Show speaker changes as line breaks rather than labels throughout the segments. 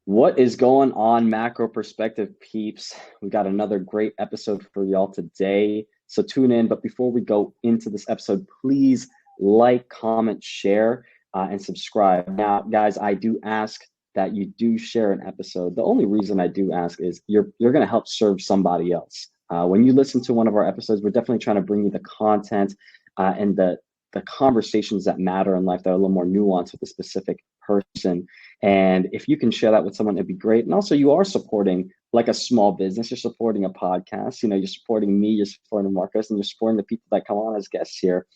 What is going on, macro perspective peeps? We got another great episode for y'all today. So tune in. But before we go into this episode, please like, comment, share, and subscribe. Now, guys, I do ask that you do share an episode. The only reason I do ask is you're going to help serve somebody else. When you listen to one of our episodes, we're definitely trying to bring you the content and the conversations that matter in life that are a little more nuanced with a specific person. And if you can share that with someone, it'd be great. And also, you are supporting like a small business. You're supporting a podcast. You're supporting me. You're supporting Marcus, and you're supporting the people that come on as guests here.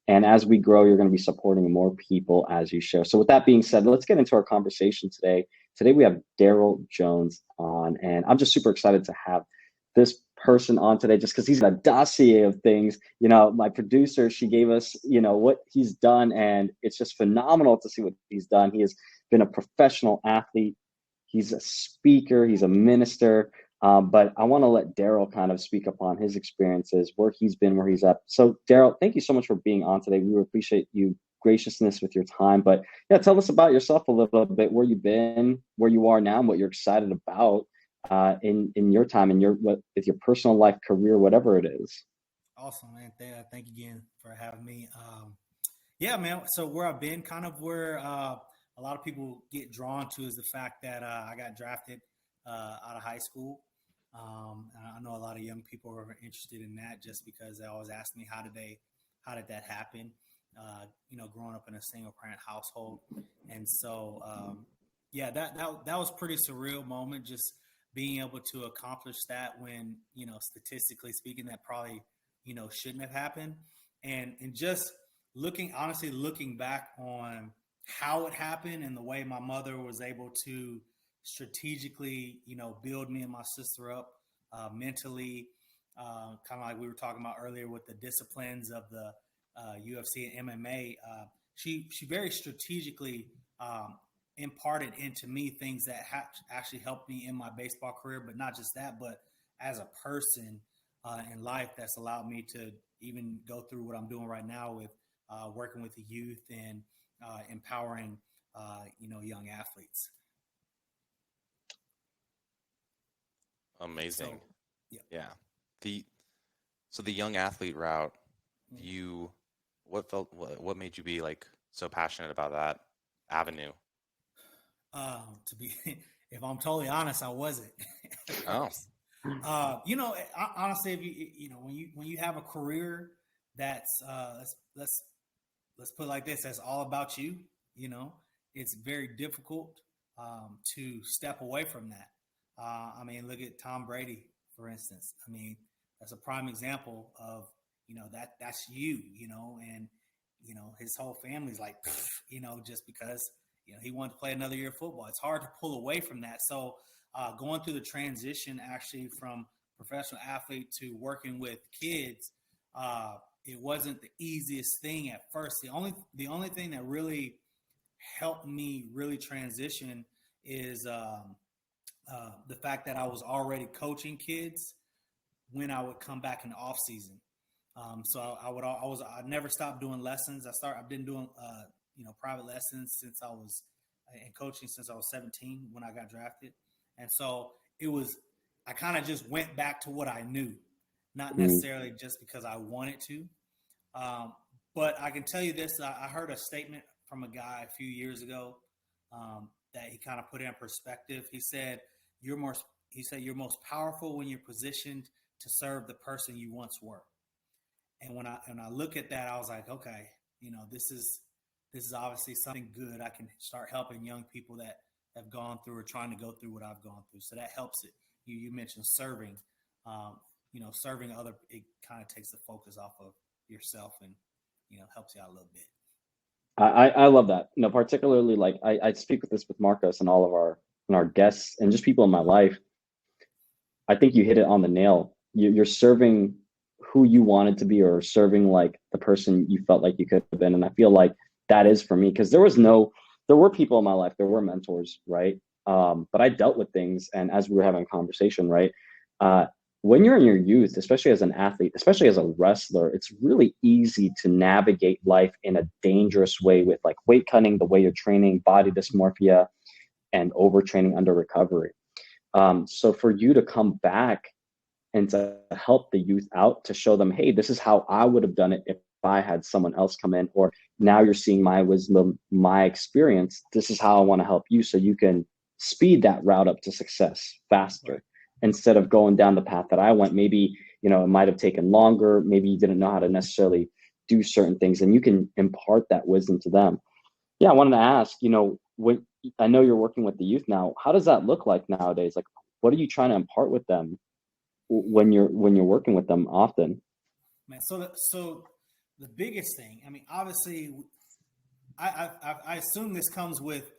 And as we grow, you're going to be supporting more people as you share. So with that being said, let's get into our conversation today. Today we have Daryl Jones on, and I'm just super excited to have this person on today just because he's a dossier of things. My producer, she gave us, what he's done, and it's just phenomenal to see what he's done. He has been a professional athlete. He's a speaker. He's a minister. But I want to let Daryl kind of speak upon his experiences, where he's been, where he's at. So Daryl, thank you so much for being on today. We appreciate you graciousness with your time. But yeah, tell us about yourself a little bit, where you've been, where you are now, and what you're excited about in your time, in with your personal life, career, whatever it is.
Awesome, man. Thank you again for having me. Yeah, man. So where I've been, kind of where a lot of people get drawn to, is the fact that I got drafted out of high school. And I know a lot of young people are interested in that, just because they always ask me how did that happen? Growing up in a single parent household, and so yeah, that was pretty surreal moment, just being able to accomplish that when statistically speaking, that probably shouldn't have happened, and just looking back on how it happened and the way my mother was able to strategically, build me and my sister up mentally, kind of like we were talking about earlier with the disciplines of the UFC and MMA. She very strategically imparted into me things that actually helped me in my baseball career, but not just that, but as a person in life, that's allowed me to even go through what I'm doing right now with working with the youth and empowering young athletes.
Amazing.
So,
yeah. The young athlete route, what made you be like so passionate about that avenue?
If I'm totally honest, I wasn't.
Oh.
Honestly, if when you have a career that's let's put it like this, that's all about you, it's very difficult to step away from that. Look at Tom Brady, for instance. That's a prime example of, that's you, and, his whole family's like, just because, he wanted to play another year of football. It's hard to pull away from that. So going through the transition actually from professional athlete to working with kids, it wasn't the easiest thing at first. The only thing that really helped me really transition is the fact that I was already coaching kids when I would come back in the off season. So I never stopped doing lessons. I've been doing private lessons since I was in coaching since I was 17 when I got drafted, and so I kind of just went back to what I knew, not necessarily just because I wanted to. But I can tell you this: I heard a statement from a guy a few years ago that he kind of put in perspective. He said, you're most powerful when you're positioned to serve the person you once were. And when I look at that, I was like, okay, this is obviously something good. I can start helping young people that have gone through or trying to go through what I've gone through. So that helps it. You mentioned serving, serving other, it kind of takes the focus off of yourself and, helps you out a little bit.
I love that. Particularly like I speak with this with Marcos and all of our guests and just people in my life. I think you hit it on the nail. You're serving who you wanted to be, or serving like the person you felt like you could have been. And I feel like that is for me, because there were people in my life, there were mentors, right? But I dealt with things. And as we were having a conversation, right? When you're in your youth, especially as an athlete, especially as a wrestler, it's really easy to navigate life in a dangerous way with like weight cutting, the way you're training, body dysmorphia. and overtraining under recovery. So for you to come back and to help the youth out, to show them, hey, this is how I would have done it if I had someone else come in, or now you're seeing my wisdom, my experience. This is how I want to help you so you can speed that route up to success faster.
Right.
Instead of going down the path that I went. Maybe, it might have taken longer. Maybe you didn't know how to necessarily do certain things, and you can impart that wisdom to them. Yeah, I wanted to ask, when I know you're working with the youth now, how does that look like nowadays? Like, what are you trying to impart with them when you're working with them often?
Man, so the biggest thing, I mean, obviously, I assume this comes with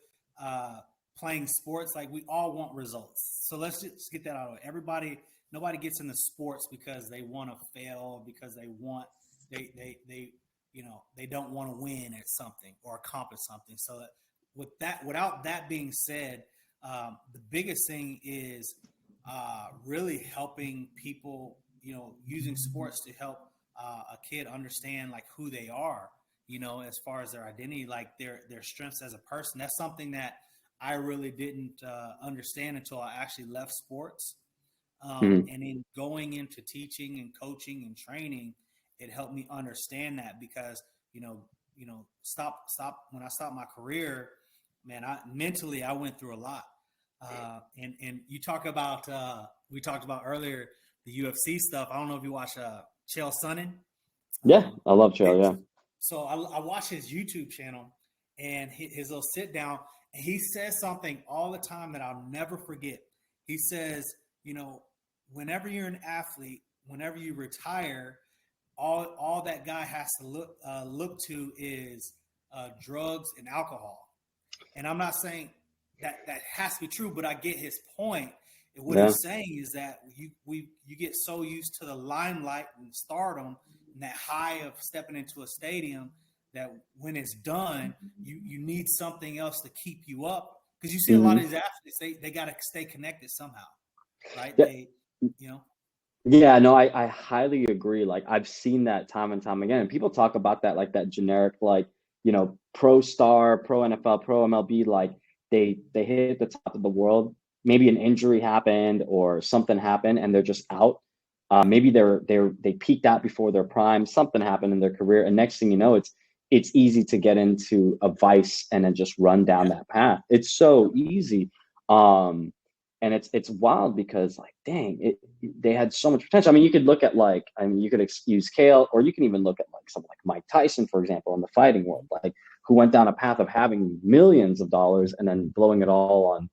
playing sports. Like, we all want results. So let's just get that out of the way. Nobody gets into sports because they want to fail, because they don't want to win at something or accomplish something. So without that being said, the biggest thing is really helping people, using sports to help a kid understand like who they are, as far as their identity, like their strengths as a person. That's something that I really didn't understand until I actually left sports.
Mhm.
And in going into teaching and coaching and training, it helped me understand that, because, stop when I stopped my career, man, I went through a lot. And you talk about, we talked about earlier, the UFC stuff. I don't know if you watch Chael Sonnen.
Yeah, I love Trail. Yeah.
So I watch his YouTube channel and his little sit down, and he says something all the time that I'll never forget. He says, whenever you're an athlete, whenever you retire, all that guy has to look to is drugs and alcohol. And I'm not saying that has to be true, but I get his point. And what
Yeah.
he's saying is that you get so used to the limelight and stardom and that high of stepping into a stadium that when it's done, you need something else to keep you up. Because you see a lot of
Hmm.
these athletes, they got to stay connected somehow, right?
Yeah.
You know,
Yeah, no, I highly agree. Like, I've seen that time and time again. And people talk about that, like that generic, like, pro star, pro NFL, pro MLB, like they hit the top of the world. Maybe an injury happened or something happened and they're just out. Maybe they peaked out before their prime, something happened in their career, and next thing you know, it's easy to get into a vice and then just run down
yeah,
that path. It's so easy. Um, and it's wild because, like, dang, they had so much potential. I mean, you could look at, like, you could excuse Kale, or you can even look at like someone like Mike Tyson, for example, in the fighting world, like, who went down a path of having millions of dollars and then blowing it all on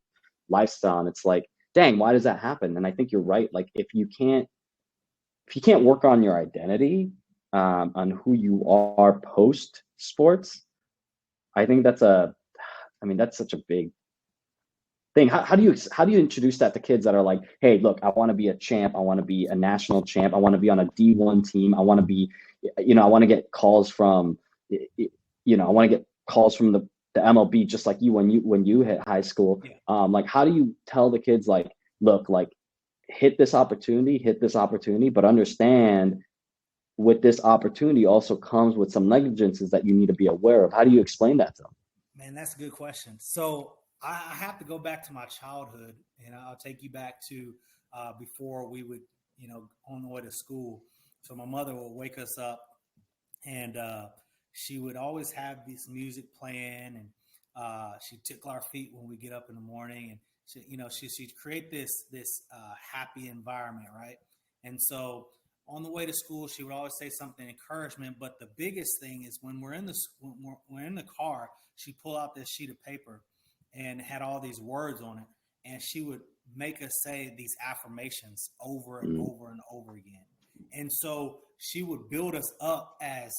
lifestyle. And it's like, dang, why does that happen? And I think you're right. Like, if you can't work on your identity, on who you are post sports, I think that's such a big thing. How do you introduce that to kids that are like, hey, look, I want to be a champ, I want to be a national champ, I want to be on a D1 team, I want to be, I want to get calls from, I want to get calls from the MLB, just like you when you hit high school.
yeah.
Like, how do you tell the kids, like, look, like, hit this opportunity, but understand, with this opportunity also comes with some negligences that you need to be aware of. How do you explain that to them?
Man, that's a good question. So I have to go back to my childhood, and I'll take you back to before we would, on the way to school. So my mother would wake us up, and she would always have this music playing, and she'd tickle our feet when we get up in the morning, and she'd create this happy environment, right? And so on the way to school, she would always say something encouragement. But the biggest thing is when we're in the car, she'd pull out this sheet of paper and had all these words on it, and she would make us say these affirmations over and
Mm.
over and over again. And so she would build us up as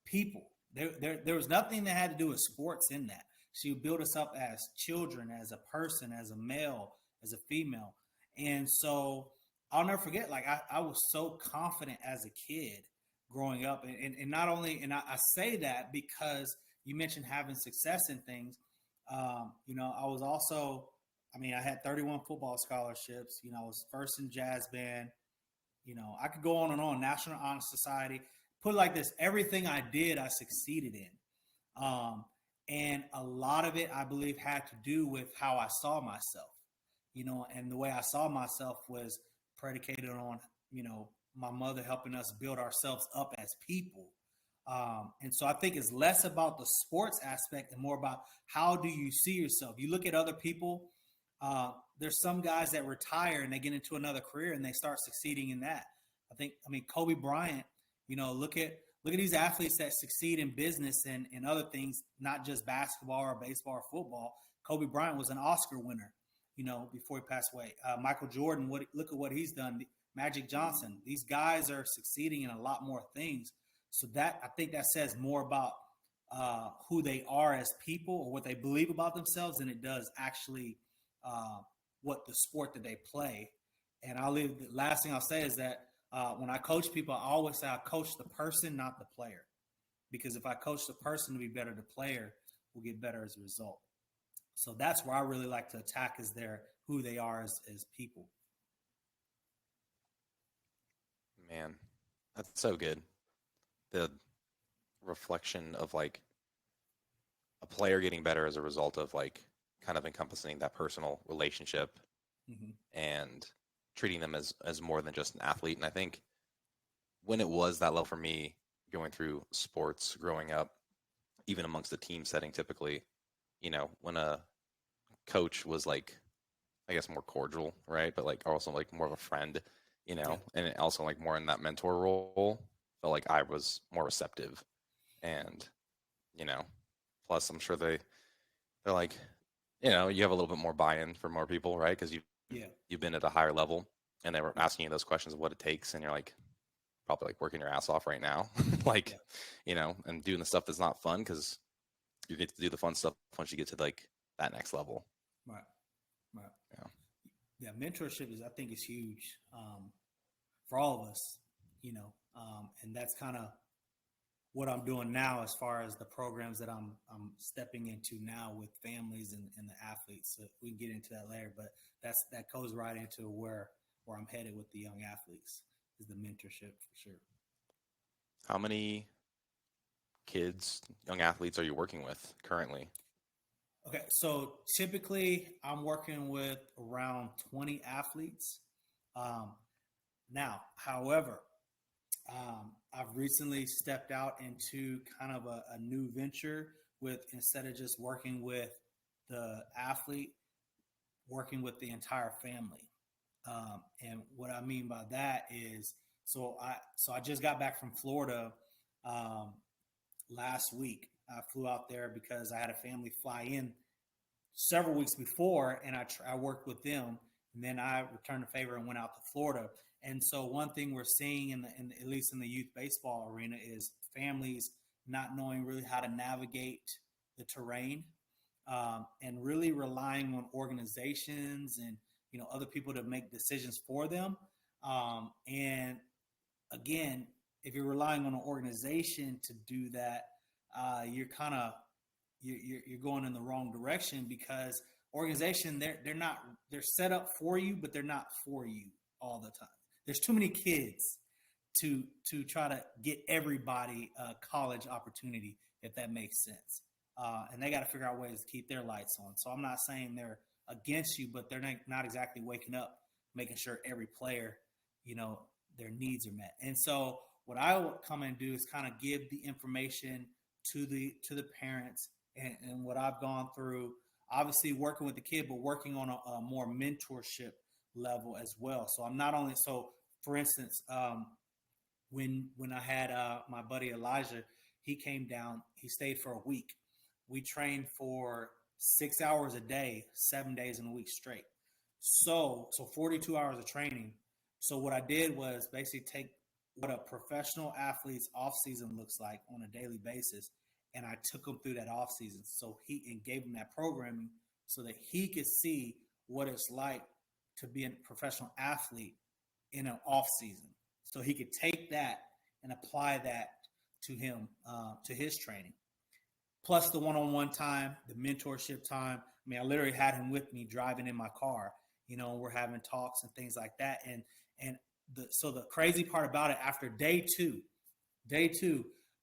people. There was nothing that had to do with sports in that. She would build us up as children, as a person, as a male, as a female. And so I'll never forget, like, I was so confident as a kid growing up. And not only, and I say that because you mentioned having success in things. I was also, I had 31 football scholarships. I was first in jazz band. I could go on and on. National Honor Society. Put it like this: everything I did, I succeeded in. Um, And a lot of it, I believe, had to do with how I saw myself, and the way I saw myself was predicated on, my mother helping us build ourselves up as people. And so I think it's less about the sports aspect and more about how do you see yourself. You look at other people. There's some guys that retire and they get into another career and they start succeeding in that. Kobe Bryant, look at these athletes that succeed in business and other things, not just basketball or baseball or football. Kobe Bryant was an Oscar winner, before he passed away. Michael Jordan, look at what he's done. Magic Johnson, these guys are succeeding in a lot more things. So I think that says more about who they are as people or what they believe about themselves than it does actually what the sport that they play. And the last thing I'll say is that when I coach people, I always say I coach the person, not the player. Because if I coach the person to be better, the player will get better as a result. So that's where I really like to attack is who they are as people.
Man, that's so good. The reflection of like a player getting better as a result of like kind of encompassing that personal relationship and treating them as more than just an athlete. And I think when it was that level for me going through sports growing up, even amongst the team setting, typically, when a coach was like, I guess more cordial, right? But like also like more of a friend, and also like more in that mentor role, felt like I was more receptive. And, plus I'm sure they're like, you have a little bit more buy-in for more people, right? Because you've been at a higher level and they were asking you those questions of what it takes. And you're like, probably like working your ass off right now, and doing the stuff that's not fun because you get to do the fun stuff once you get to like that next level.
Right. Yeah. Mentorship I think is huge for all of us, and that's kind of what I'm doing now as far as the programs that I'm stepping into now with families and the athletes. So we can get into that later, but that goes right into where I'm headed with the young athletes is the mentorship for sure.
How many kids, young athletes are you working with currently?
Okay, so typically I'm working with around 20 athletes. Now, however, I've recently stepped out into kind of a new venture with, instead of just working with the athlete, working with the entire family. And what I mean by that is, so I just got back from Florida last week. I flew out there because I had a family fly in several weeks before, and I worked with them, and then I returned the favor and went out to Florida. And so one thing we're seeing at least in the youth baseball arena is families not knowing really how to navigate the terrain, and really relying on organizations and other people to make decisions for them. And again, if you're relying on an organization to do that, you're going in the wrong direction, because organization, they're set up for you, but they're not for you all the time. There's too many kids to try to get everybody a college opportunity, if that makes sense. And they got to figure out ways to keep their lights on. So I'm not saying they're against you, but they're not exactly waking up, making sure every player, their needs are met. And so what I would come and do is kind of give the information to the parents and what I've gone through, obviously working with the kid, but working on a more mentorship level as well. So I'm not only, for instance, when I had my buddy Elijah, he came down, he stayed for a week. We trained for 6 hours a day, 7 days in a week straight. So 42 hours of training. So what I did was basically take what a professional athlete's off season looks like on a daily basis, and I took him through that off season. So and gave him that programming so that he could see what it's like to be a professional athlete in an off season. So he could take that and apply that to him, to his training. Plus the one-on-one time, the mentorship time. I literally had him with me driving in my car. We're having talks and things like that. So the crazy part about it, after day two,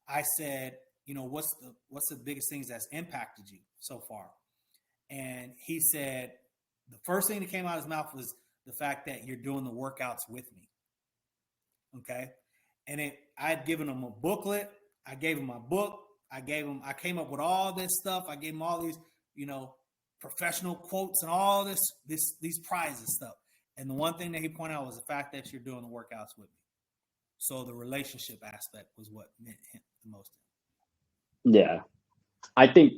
I said, what's the biggest things that's impacted you so far? And he said, the first thing that came out of his mouth was the fact that you're doing the workouts with me. Okay. And I had given him a booklet. I gave him my book. I came up with all this stuff. I gave him all these, professional quotes and all these prizes stuff. And the one thing that he pointed out was the fact that you're doing the workouts with me. So the relationship aspect was what meant him the most.
Yeah. I think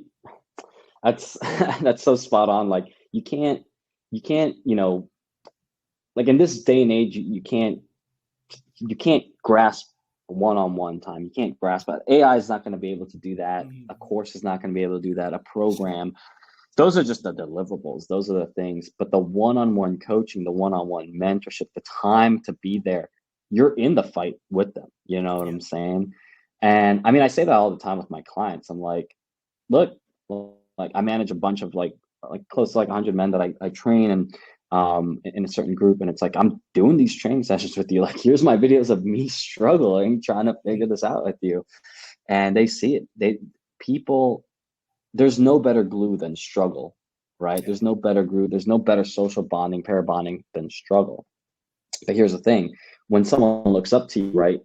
that's so spot on. Like you can't, like in this day and age, you can't grasp one-on-one time. You can't grasp it. AI is not going to be able to do that. A course is not going to be able to do that. A program. Those are just the deliverables. Those are the things. But the one-on-one coaching, the one-on-one mentorship, the time to be there, you're in the fight with them. You know what I'm saying? And I mean, I say that all the time with my clients. I'm like, look, like I manage a bunch of like close to like 100 men that I train and in a certain group, and it's like I'm doing these training sessions with you. Like, here's my videos of me struggling, trying to figure this out with you, and they see it. There's no better glue than struggle, right? There's no better glue. There's no better social bonding, pair bonding than struggle. But here's the thing: when someone looks up to you, right,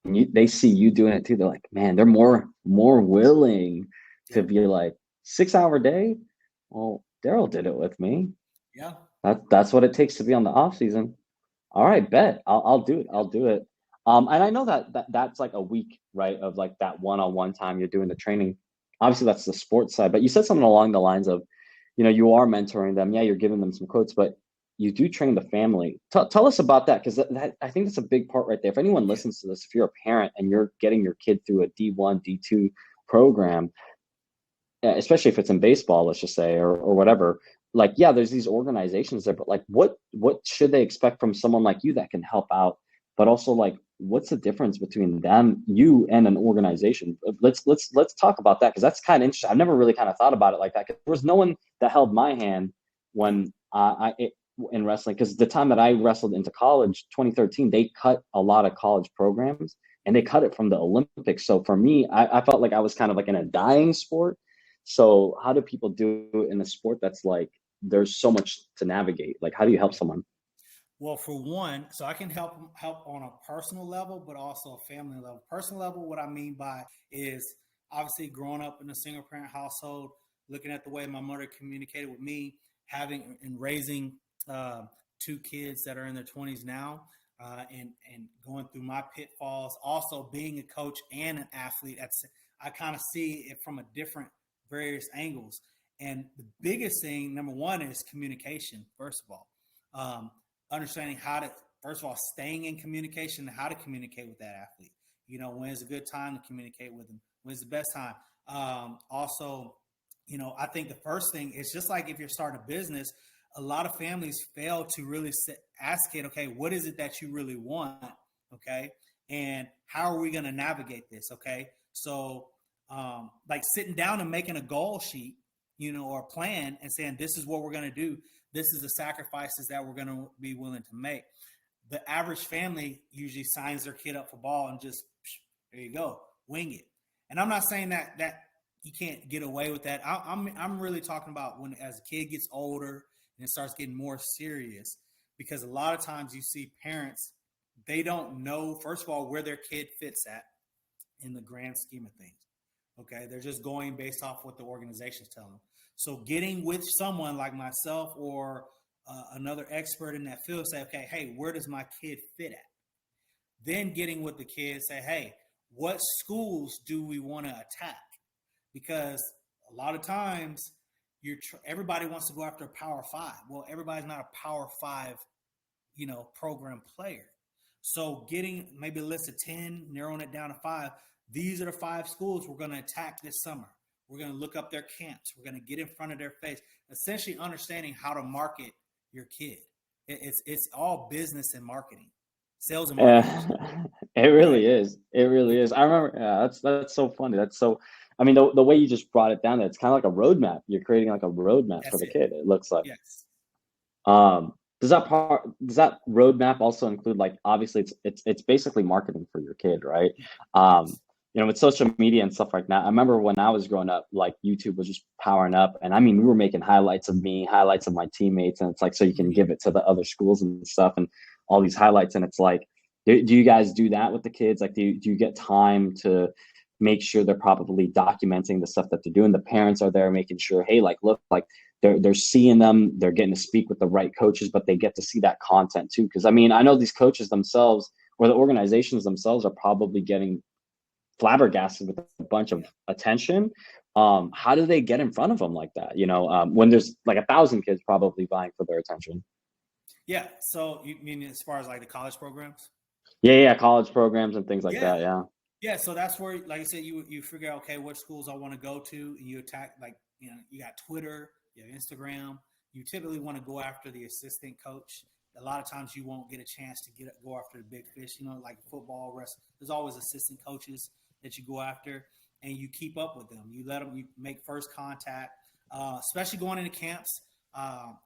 and they see you doing it too, they're like, man, they're more willing to be like 6-hour day. Well, Daryl did it with me.
Yeah.
That's what it takes to be on the off season. All right, bet. I'll do it. I'll do it. And I know that's like a week, right, of like that one-on-one time you're doing the training. Obviously, that's the sports side. But you said something along the lines of, you are mentoring them. Yeah, you're giving them some quotes, but you do train the family. Tell us about that, because I think that's a big part right there. If anyone listens to this, if you're a parent and you're getting your kid through a D1, D2 program, especially if it's in baseball, let's just say, or whatever, like, yeah, there's these organizations there, but like, what should they expect from someone like you that can help out? But also, like, what's the difference between you and an organization? Let's talk about that, because that's kind of interesting. I've never really kind of thought about it like that, because there was no one that held my hand when in wrestling, because the time that I wrestled into college, 2013, they cut a lot of college programs and they cut it from the Olympics. So for me, I felt like I was kind of like in a dying sport. So how do people do it in a sport that's like, there's so much to navigate? Like, how do you help someone?
Well, for one, so I can help on a personal level, but also a family level. Personal level, what I mean by is obviously growing up in a single parent household, looking at the way my mother communicated with me, having and raising 2 kids that are in their 20s now, and going through my pitfalls, also being a coach and an athlete. I kind of see it from a different various angles. And the biggest thing, number one, is communication, first of all. Understanding how to, first of all, staying in communication and how to communicate with that athlete. When is a good time to communicate with them? When's the best time? Also, I think the first thing is just like if you're starting a business, a lot of families fail to really ask it, okay, what is it that you really want? Okay. And how are we going to navigate this? Okay. So, like sitting down and making a goal sheet, or a plan and saying, this is what we're going to do. This is the sacrifices that we're going to be willing to make. The average family usually signs their kid up for ball and just, there you go, wing it. And I'm not saying that you can't get away with that. I'm really talking about when, as a kid gets older and it starts getting more serious, because a lot of times you see parents, they don't know, first of all, where their kid fits at in the grand scheme of things. Okay, they're just going based off what the organization's telling them. So getting with someone like myself or another expert in that field, say, okay, hey, where does my kid fit at? Then getting with the kid, say, hey, what schools do we want to attack? Because a lot of times everybody wants to go after a Power 5. Well, everybody's not a Power 5, program player. So getting maybe a list of 10, narrowing it down to 5. These are the 5 schools we're going to attack this summer. We're going to look up their camps. We're going to get in front of their face, essentially understanding how to market your kid. It's all business and marketing, sales and marketing.
It really is. It really is. I remember, that's so funny. That's so, I mean, the way you just brought it down, it's kind of like a roadmap. You're creating like a roadmap for the kid. It looks like.
Yes.
Does that roadmap also include, like, obviously it's basically marketing for your kid, right? with social media and stuff like that, I remember when I was growing up, like YouTube was just powering up. And I mean, we were making highlights of me, highlights of my teammates. And it's like, so you can give it to the other schools and stuff and all these highlights. And it's like, do you guys do that with the kids? Like, do you get time to make sure they're probably documenting the stuff that they're doing? The parents are there making sure, hey, like, look, like they're seeing them, they're getting to speak with the right coaches, but they get to see that content too. Cause I mean, I know these coaches themselves or the organizations themselves are probably getting flabbergasted with a bunch of attention. How do they get in front of them like that? When there's like 1,000 kids probably vying for their attention.
Yeah. So you mean as far as like the college programs?
Yeah, college programs and things like that. Yeah.
Yeah. So that's where, like I said, you figure out, okay, what schools I want to go to, and you attack, like, you got Twitter, you have Instagram. You typically want to go after the assistant coach. A lot of times you won't get a chance to go after the big fish, like football, wrestling. There's always assistant coaches that you go after, and you keep up with them. You make first contact, especially going into camps,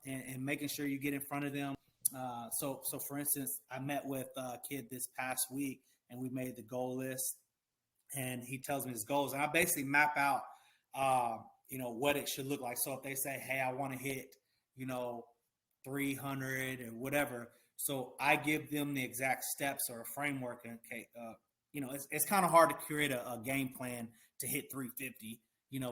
and making sure you get in front of them. So for instance, I met with a kid this past week, and we made the goal list, and he tells me his goals, and I basically map out, what it should look like. So if they say, hey, I want to hit, 300 or whatever, so I give them the exact steps or a framework. And okay, it's kind of hard to create a game plan to hit 350,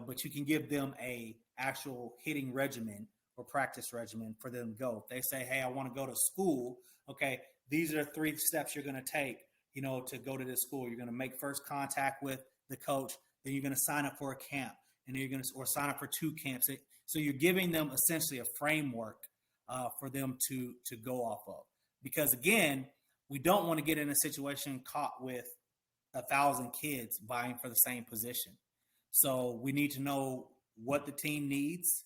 but you can give them a actual hitting regimen or practice regimen for them to go. If they say, hey, I want to go to school, okay, these are 3 steps you're going to take, to go to this school. You're going to make first contact with the coach, then you're going to sign up for a camp, and then you're going to sign up for 2 camps. So you're giving them essentially a framework for them to go off of. Because again, we don't want to get in a situation caught with 1,000 kids vying for the same position. So we need to know what the team needs,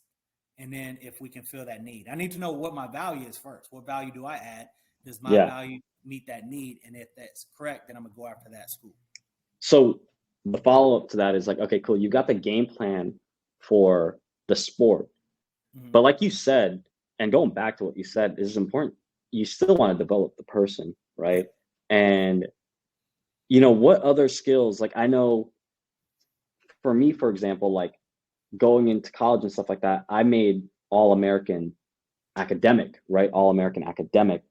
and then if we can fill that need. I need to know what my value is first. What value do I add? Does my value meet that need? And if that's correct, then I'm going to go after that school.
So the follow-up to that is like, okay, cool. You got the game plan for the sport. Mm-hmm. But like you said, and going back to what you said, this is important. You still want to develop the person, right? And, what other skills, like I know for me, for example, like going into college and stuff like that, I made All-American academic, right? All-American academic,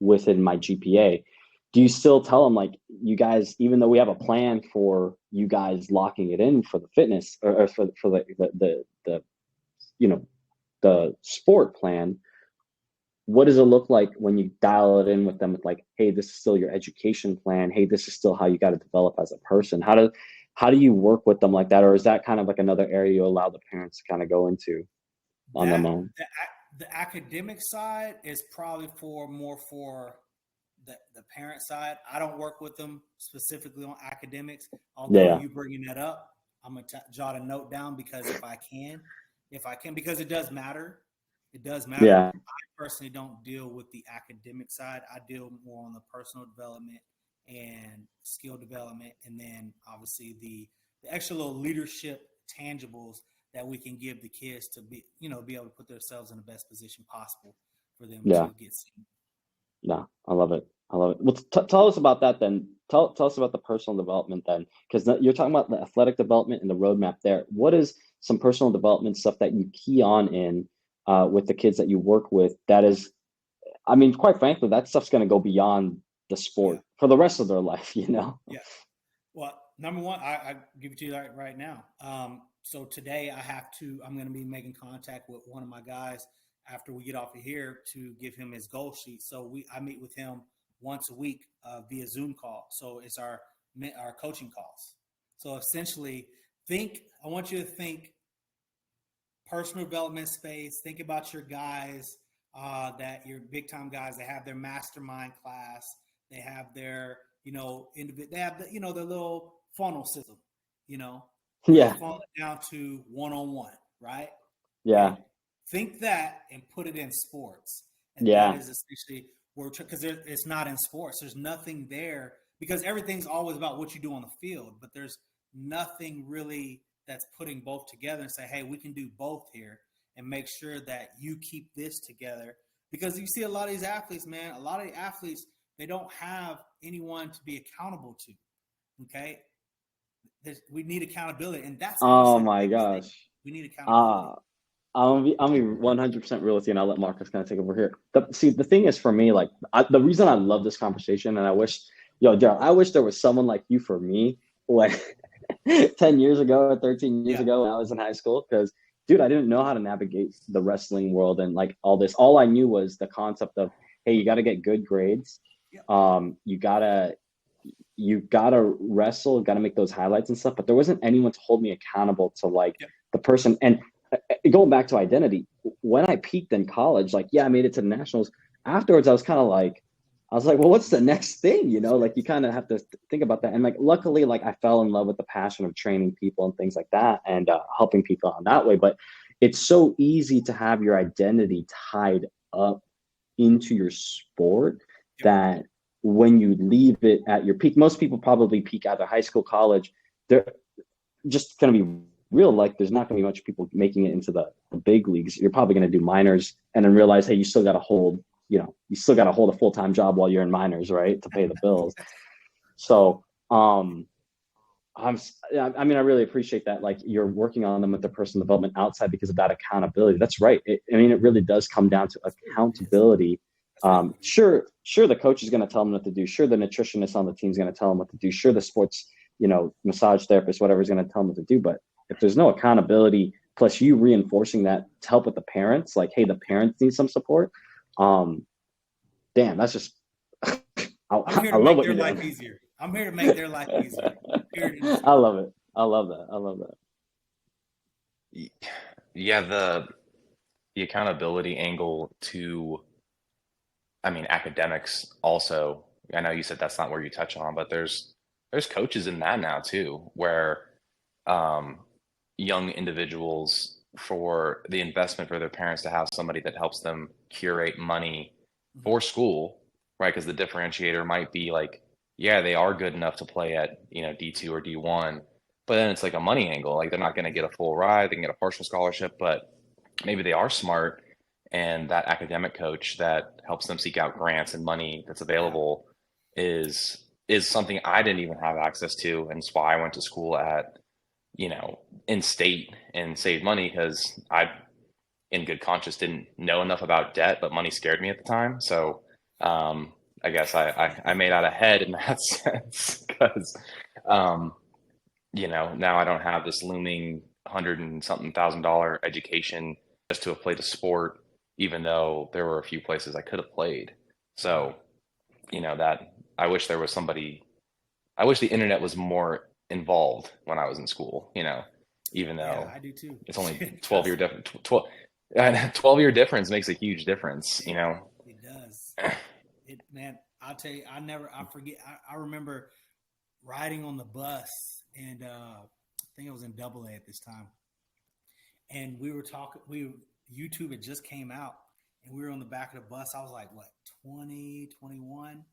within my GPA. Do you still tell them, like, you guys, even though we have a plan for you guys locking it in for the fitness or for the sport plan, what does it look like when you dial it in with them with like, hey, this is still your education plan. Hey, this is still how you got to develop as a person. How do you work with them like that? Or is that kind of like another area you allow the parents to kind of go into on their own?
The academic side is probably more for the parent side. I don't work with them specifically on academics. Although you bringing that up, I'm going to jot a note down, because if I can, because it does matter. It does matter.
Yeah.
I personally don't deal with the academic side. I deal more on the personal development and skill development, and then obviously the extra little leadership tangibles that we can give the kids to be able to put themselves in the best position possible for them to get seen.
Yeah, I love it. Well, tell us about that then. Tell us about the personal development then, because you're talking about the athletic development and the roadmap there. What is some personal development stuff that you key on in with the kids that you work with? That is, I mean, quite frankly, that stuff's going to go beyond the sport for the rest of their life, Yeah.
Well, number one, I give it to you right now. So today I'm going to be making contact with one of my guys after we get off of here to give him his goal sheet. So I meet with him once a week via Zoom call. So it's our coaching calls. So essentially, I want you to think personal development space. Think about your guys, that your big time guys, they have their mastermind class. They have their, they have their little funnel system, They funnel it down to one-on-one, right?
Yeah.
Okay. Think that and put it in sports. And that is essentially because it's not in sports. There's nothing there, because everything's always about what you do on the field, but there's nothing really that's putting both together and say, hey, we can do both here and make sure that you keep this together. Because you see a lot of these athletes, man, they don't have anyone to be accountable to. Okay. we need accountability, and that's
Oh
honestly the
my
biggest thing.
gosh.
We need accountability.
I'll be 100% real with you, and I'll let Marcus kind of take over here. The thing is for me, like the reason I love this conversation, and I wish, Daryl, I wish there was someone like you for me, like 10 years ago or 13 years ago when I was in high school, because dude, I didn't know how to navigate the wrestling world and like all this. All I knew was the concept of, hey, you got to get good grades. You gotta wrestle, got to make those highlights and stuff. But there wasn't anyone to hold me accountable to like the person. And going back to identity, when I peaked in college, like, I made it to the nationals. Afterwards, I was like, well, what's the next thing? Like you kind of have to think about that. And like, luckily, like I fell in love with the passion of training people and things like that, and helping people out that way. But it's so easy to have your identity tied up into your sport that when you leave it at your peak, most people probably peak either high school, college. They're just going to be real. Like there's not going to be much people making it into the big leagues. You're probably going to do minors and then realize, hey, you still got to hold a full-time job while you're in minors, right, to pay the bills. So I really appreciate that. Like you're working on them with the personal development outside because of that accountability. That's right. It really does come down to accountability. Sure, the coach is going to tell them what to do. Sure, the nutritionist on the team is going to tell them what to do. Sure, the sports, massage therapist, whatever, is going to tell them what to do. But if there's no accountability, plus you reinforcing that to help with the parents, like, hey, the parents need some support. Damn, that's just.
I'm here to make their life easier. I'm here to make their life easier.
I love it. I love that.
Yeah, the accountability angle to, academics also. I know you said that's not where you touch on, but there's coaches in that now too, where young individuals, for the investment for their parents to have somebody that helps them curate money for school, right? Because the differentiator might be like, they are good enough to play at D2 or D1, but then it's like a money angle. Like they're not going to get a full ride; they can get a partial scholarship, but maybe they are smart, and that academic coach that helps them seek out grants and money that's available is something I didn't even have access to, and it's why I went to school at in state and saved money, because I, in good conscience, didn't know enough about debt, but money scared me at the time. So I guess I made out ahead in that sense, because now I don't have this looming $100 and something thousand education just to have played a sport, even though there were a few places I could have played. So that I wish there was somebody. I wish the internet was more involved when I was in school. Even though
I do too.
It's only 12-year difference. 12-year difference makes a huge difference.
It does. Man, I'll tell you, I forget. I remember riding on the bus, and I think I was in AA at this time, and we were talking. YouTube had just came out, and we were on the back of the bus. I was like, what, 20, 21,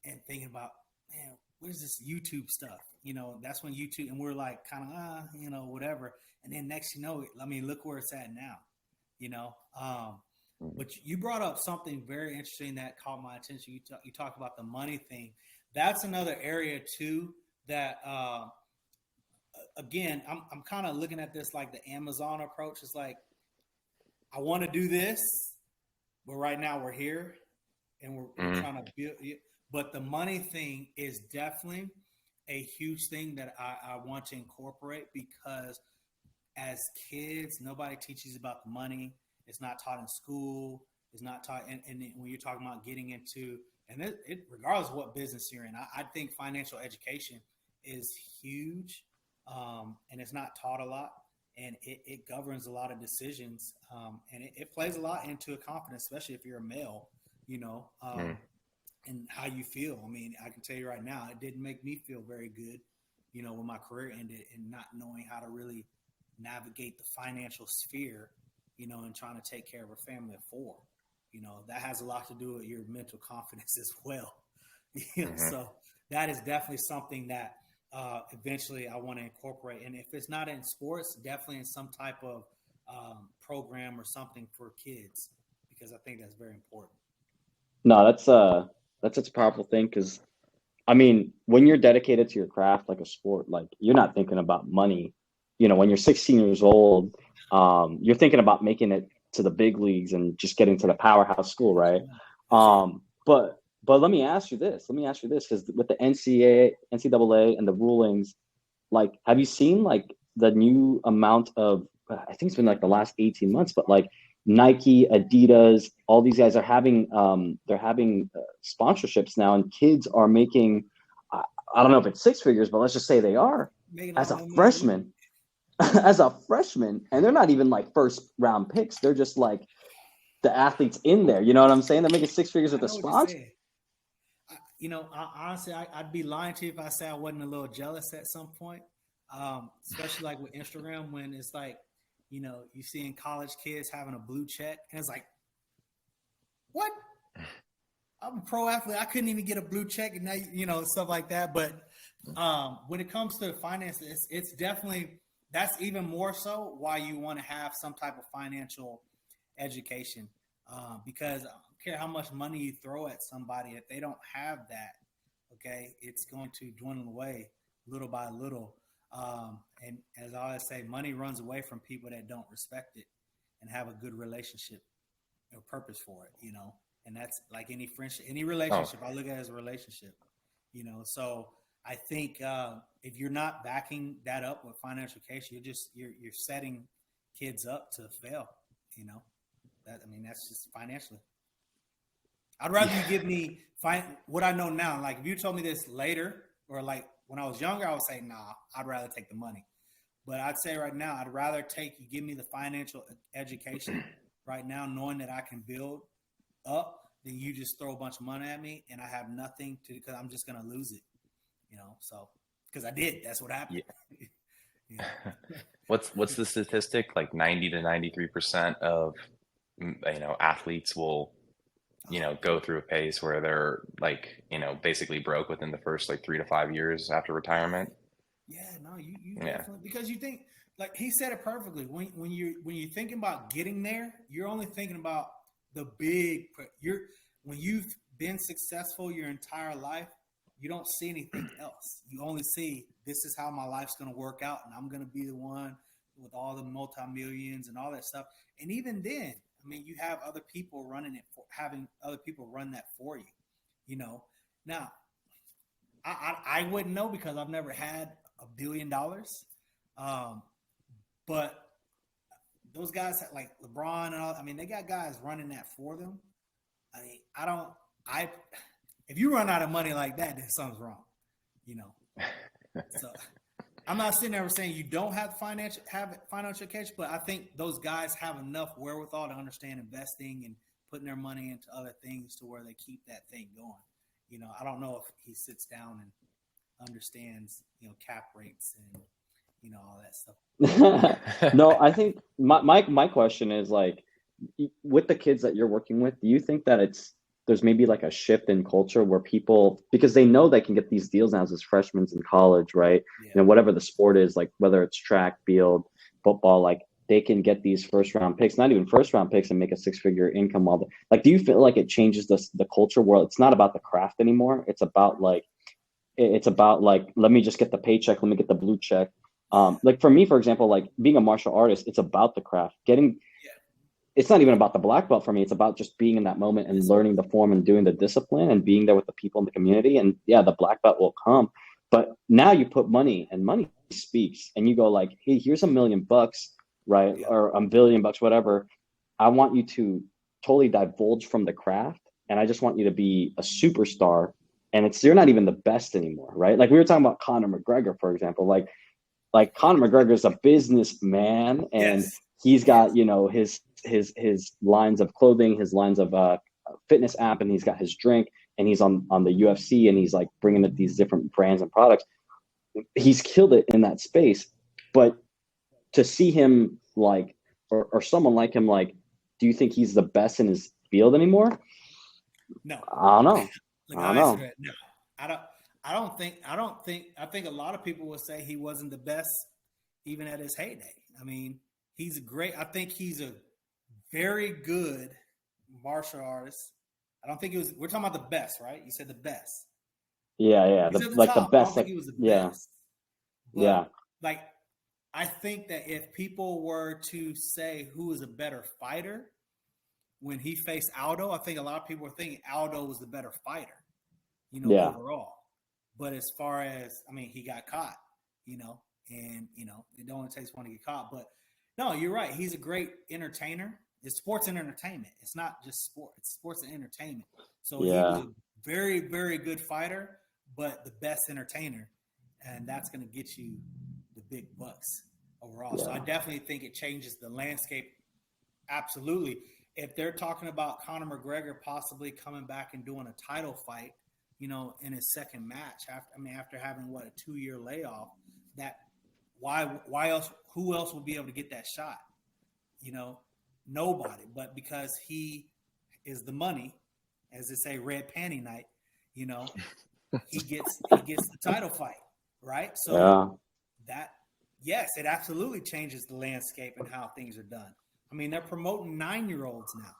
and thinking about, man, where's this YouTube stuff? That's when YouTube, and we're like kind of, whatever. And then next, look where it's at now, But you brought up something very interesting that caught my attention. You talked about the money thing. That's another area too that, again, I'm kind of looking at this like the Amazon approach. It's like, I want to do this, but right now we're here and we're trying to build it. But the money thing is definitely a huge thing that I want to incorporate, because as kids, nobody teaches about the money. It's not taught in school. It's not taught. And when you're talking about getting into, and it regardless of what business you're in, I think financial education is huge, and it's not taught a lot, and it governs a lot of decisions, and it plays a lot into a confidence, especially if you're a male, and how you feel. I can tell you right now, it didn't make me feel very good, when my career ended, and not knowing how to really navigate the financial sphere, and trying to take care of a family of 4. That has a lot to do with your mental confidence as well. So that is definitely something that eventually I want to incorporate. And if it's not in sports, definitely in some type of program or something for kids, because I think that's very important.
No, that's such a powerful thing, because I mean, when you're dedicated to your craft, like a sport, like you're not thinking about money. You know, when you're 16 years old, you're thinking about making it to the big leagues and just getting to the powerhouse school, right?
That's it.
But let me ask you this. Let me ask you this, because with the NCAA and the rulings, like, have you seen like the new amount of? I think it's been like the last 18 months, but like Nike, Adidas, all these guys are having they're having sponsorships now, and kids are making I don't know if it's six figures, but let's just say they are
Making
as
all
a
that money.
freshman, as a freshman, and they're not even like first round picks. They're just like the athletes in there. You know what I'm saying? They're making six figures with
I
the
know what you're
sponsor.
saying. Honestly, I'd be lying to you if I say I wasn't a little jealous at some point, especially like with Instagram when it's like, you seeing college kids having a blue check, and it's like, what? I'm a pro athlete. I couldn't even get a blue check, and now stuff like that. But when it comes to finance, it's definitely that's even more so why you want to have some type of financial education, because I don't care how much money you throw at somebody, if they don't have that, okay, it's going to dwindle away little by little. And as I always say, money runs away from people that don't respect it and have a good relationship or purpose for it. And that's like any friendship, any relationship. I look at it as a relationship. So I think if you're not backing that up with financial case, you're setting kids up to fail. That's just financially. I'd rather you give me what I know now. Like if you told me this later, or like when I was younger, I would say, nah, I'd rather take the money. But I'd say right now, I'd rather give me the financial education right now, knowing that I can build up, than you just throw a bunch of money at me and I have nothing to, because I'm just going to lose it. So, because I did, that's what happened.
Yeah. What's the statistic? Like 90 to 93% of, athletes will, go through a phase where they're like, basically broke within the first like 3 to 5 years after retirement.
Yeah, no, you definitely, because you think, like he said it perfectly. When you're thinking about getting there, you're only thinking about the big. When you've been successful your entire life, you don't see anything else. You only see, this is how my life's going to work out, and I'm going to be the one with all the multi-millions and all that stuff. And even then, you have other people having other people run that for you. Now I wouldn't know because I've never had $1 billion. But those guys like LeBron and all, they got guys running that for them. If you run out of money like that, then something's wrong, So I'm not sitting there saying you don't have financial cash, but I think those guys have enough wherewithal to understand investing and putting their money into other things to where they keep that thing going. I don't know if he sits down and understands, cap rates and, all that stuff.
No, I think my question is like, with the kids that you're working with, do you think that there's maybe like a shift in culture where people, because they know they can get these deals now as freshmen in college, right?
Yeah.
Whatever the sport is, like whether it's track, field, football, like they can get these first round picks, not even first round picks, and make a six-figure income do you feel like it changes the culture where it's not about the craft anymore? It's about like let me just get the paycheck, let me get the blue check. Like for me, for example, like being a martial artist, it's about the craft. It's not even about the black belt for me. It's about just being in that moment and learning the form and doing the discipline and being there with the people in the community. And yeah, the black belt will come. But now you put money, and money speaks, and you go like, hey, here's $1 million, right?
Yeah.
Or $1 billion, whatever. I want you to totally divulge from the craft. And I just want you to be a superstar. And you're not even the best anymore, right? Like we were talking about Conor McGregor, for example, like Conor McGregor is a businessman, and he's got, his lines of clothing, his lines of fitness app, and he's got his drink, and he's on the UFC, and he's like bringing up these different brands and products. He's killed it in that space. But to see him like, or someone like him, like, do you think he's the best in his field anymore?
No,
I don't know.
No, I think a lot of people would say he wasn't the best even at his heyday. I think he's a very good martial artist. I don't think we're talking about the best, right? You said the best.
Yeah.
He's at the
The
top. I don't
best.
think he was the
Yeah.
best.
Yeah.
But like, I think that if people were to say who is a better fighter when he faced Aldo, I think a lot of people were thinking Aldo was the better fighter,
Yeah.
overall. But as far as, I mean, he got caught, and it only takes one to get caught. But no, you're right. He's a great entertainer. It's sports and entertainment. It's not just sport. It's sports and entertainment. So he was
Yeah.
a very, very good fighter, but the best entertainer, and that's going to get you the big bucks overall. So I
Yeah.
definitely think it changes the landscape. Absolutely. If they're talking about Conor McGregor possibly coming back and doing a title fight, in his second match after having a 2-year layoff, that why else? Who else would be able to get that shot? Nobody. But because he is the money, as they say, red panty night, he gets the title fight, right? So that, yes, it absolutely changes the landscape and how things are done. I mean, they're promoting 9-year-olds now.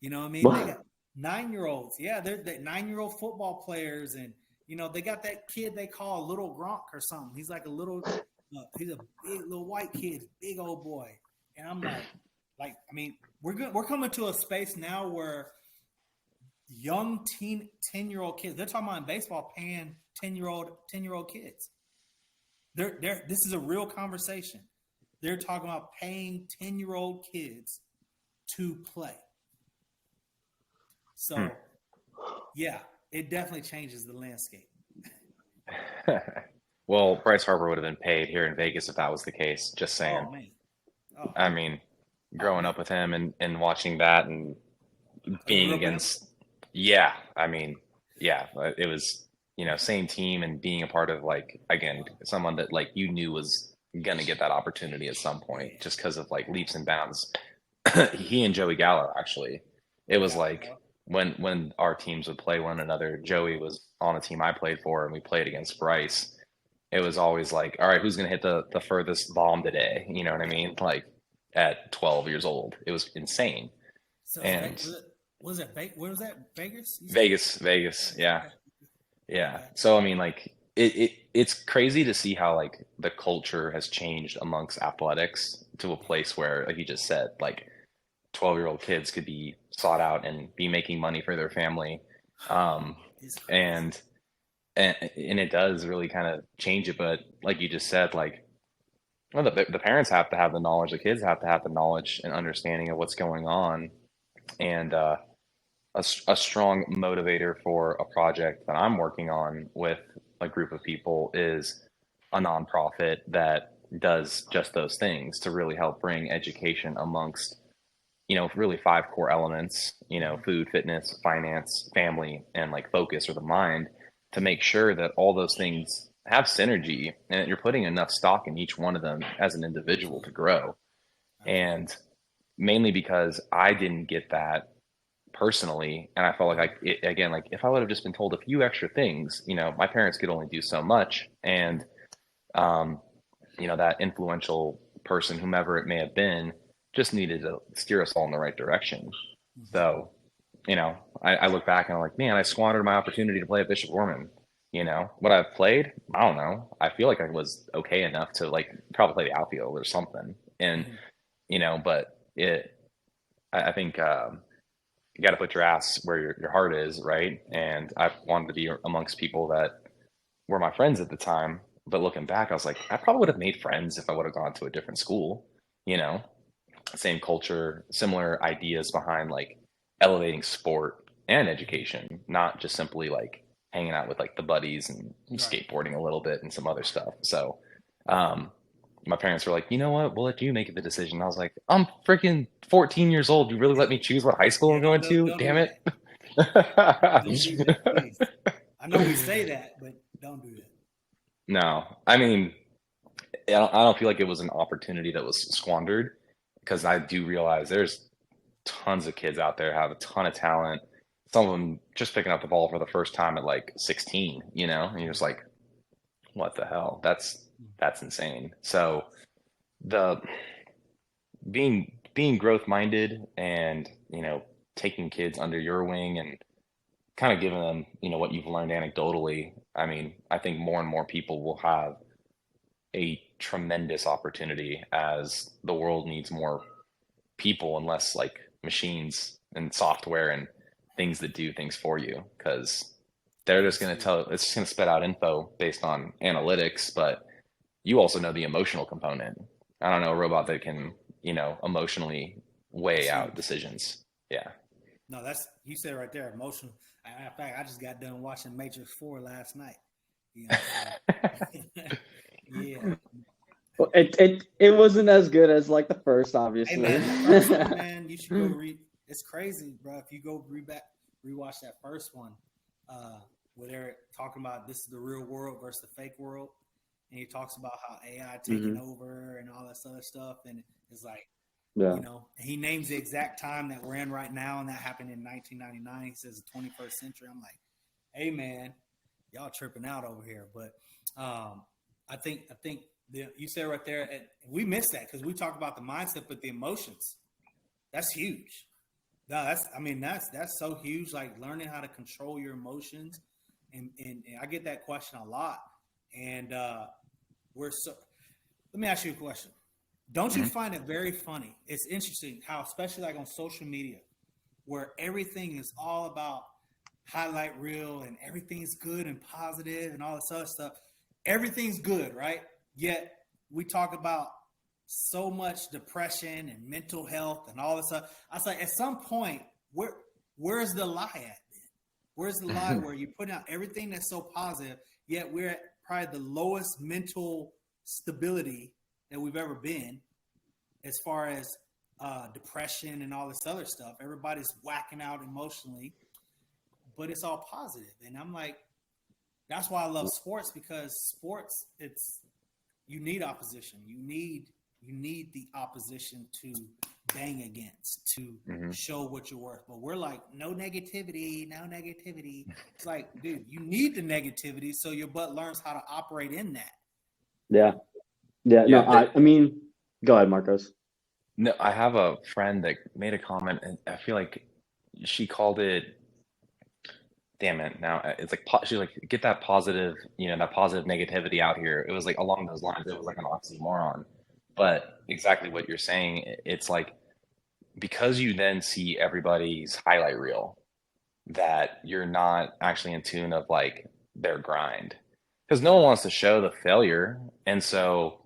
You know what I mean? They got 9-year-olds. Yeah, they're 9-year-old football players, and they got that kid they call Little Gronk or something. He's like a little, he's a big little white kid, big old boy. And I'm like, I mean, we're coming to a space now where young 10-year-old kids, they're talking about in baseball paying 10-year-old kids. This is a real conversation. They're talking about paying 10-year-old kids to play. So, yeah, it definitely changes the landscape.
Well, Bryce Harper would have been paid here in Vegas if that was the case. Just saying.
Oh, man. Oh.
I mean, growing up with him and watching that and being against, yeah, I mean, yeah, it was, same team and being a part of, like, again, someone that like you knew was gonna get that opportunity at some point just because of like leaps and bounds. He and Joey Gallo, actually, it was like when our teams would play one another, Joey was on a team I played for and we played against Bryce. It was always like, all right, who's gonna hit the furthest bomb today? You know what I mean? Like at 12 years old, it was insane.
So
and
where was that? Vegas?
Vegas, yeah. So I mean, like it's crazy to see how like the culture has changed amongst athletics to a place where, like you just said, like 12-year-old kids could be sought out and be making money for their family, and it does really kind of change it. But like you just said, like, well, the parents have to have the knowledge, the kids have to have the knowledge and understanding of what's going on, and a strong motivator for a project that I'm working on with a group of people is a nonprofit that does just those things to really help bring education amongst, really 5 core elements, food, fitness, finance, family, and like focus or the mind, to make sure that all those things have synergy and that you're putting enough stock in each one of them as an individual to grow. And mainly because I didn't get that personally, and I felt like again, like if I would have just been told a few extra things, my parents could only do so much, and that influential person, whomever it may have been, just needed to steer us all in the right direction. So, I look back and I'm like, man, I squandered my opportunity to play at Bishop Gorman. What I've played, I don't know. I feel like I was okay enough to like probably play the outfield or something, and but I think you got to put your ass where your heart is, right? And I wanted to be amongst people that were my friends at the time. But looking back, I was like, I probably would have made friends if I would have gone to a different school, same culture, similar ideas behind like elevating sport and education, not just simply like hanging out with like the buddies and skateboarding a little bit and some other stuff. So, my parents were like, you know what? We'll let you make the decision. I was like, I'm freaking 14 years old. You really let me choose what high school I'm going to? Damn it.
Don't do that, please. I know we say that, but don't do that.
No, I mean, I don't feel like it was an opportunity that was squandered, because I do realize there's tons of kids out there have a ton of talent. Some of them just picking up the ball for the first time at like 16, and you're just like, what the hell? That's insane. So the being growth minded and, taking kids under your wing and kind of giving them, what you've learned anecdotally. I mean, I think more and more people will have a tremendous opportunity as the world needs more people and less like machines and software and things that do things for you, because they're just going to it's just going to spit out info based on analytics, but you also know the emotional component. I don't know a robot that can, emotionally weigh out decisions. Yeah.
No, you said right there, emotional. In fact, I just got done watching Matrix 4 last night. So. Yeah.
Well, it wasn't as good as like the first, obviously.
Hey, man, the first one, man, you should go read. It's crazy, bro. If you go rewatch that first one, where they're talking about this is the real world versus the fake world, and he talks about how AI taking over and all that other stuff, and it's like, he names the exact time that we're in right now, and that happened in 1999. He says the 21st century. I'm like, hey, man, y'all tripping out over here. But I think you said right there, and we missed that because we talk about the mindset, but the emotions, that's huge. No, that's so huge. Like learning how to control your emotions, and I get that question a lot. And let me ask you a question. Don't you find it very funny? It's interesting how, especially like on social media, where everything is all about highlight reel and everything's good and positive and all this other stuff. Everything's good, right? Yet we talk about so much depression and mental health and all this stuff. I was like, at some point, where's the lie at? Where's the lie where you put out everything that's so positive, yet we're at probably the lowest mental stability that we've ever been as far as depression and all this other stuff. Everybody's whacking out emotionally, but it's all positive. And I'm like, that's why I love sports, because sports, you need opposition. You need the opposition to bang against, to show what you're worth. But we're like, no negativity. It's like, dude, you need the negativity so your butt learns how to operate in that.
Yeah. No, I mean, go ahead, Marcos.
No, I have a friend that made a comment, and I feel like she called it, damn it, now it's like, she's like, get that positive, that positive negativity out here. It was like along those lines. It was like an oxymoron. But exactly what you're saying, it's like, because you then see everybody's highlight reel, that you're not actually in tune of like their grind, because no one wants to show the failure. And so,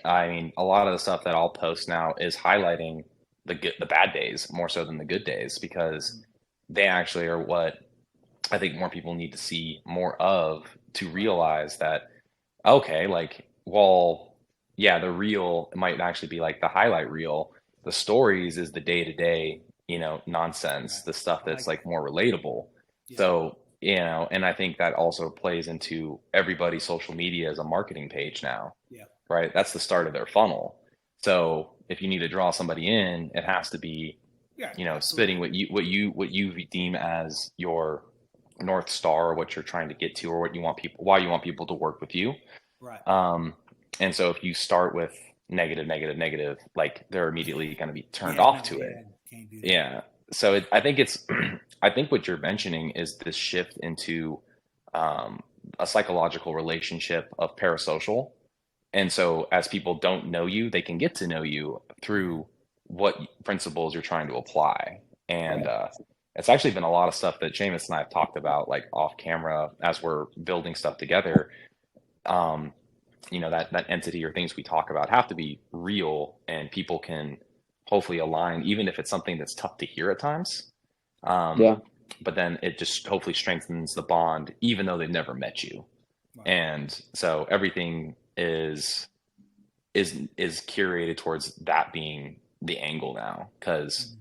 I mean, a lot of the stuff that I'll post now is highlighting the bad days more so than the good days, because they actually are what I think more people need to see more of, to realize that, okay, like, well, yeah, the reel might actually be like the highlight reel. The stories is the day-to-day, nonsense, the stuff that's like more relatable. Yeah. So, and I think that also plays into everybody's social media as a marketing page now. Yeah. Right. That's the start of their funnel. So if you need to draw somebody in, it has to be, spitting what you deem as your North Star, or what you're trying to get to, or why you want people to work with you. Right. And so if you start with negative, like they're immediately going to be turned off to it. Can't do that. Yeah. So I think what you're mentioning is this shift into a psychological relationship of parasocial. And so as people don't know you, they can get to know you through what principles you're trying to apply. And it's actually been a lot of stuff that Seamus and I have talked about, like off camera, as we're building stuff together. That entity or things we talk about have to be real, and people can hopefully align, even if it's something that's tough to hear at times. But then it just hopefully strengthens the bond, even though they've never met you. Right. And so everything is curated towards that being the angle now, because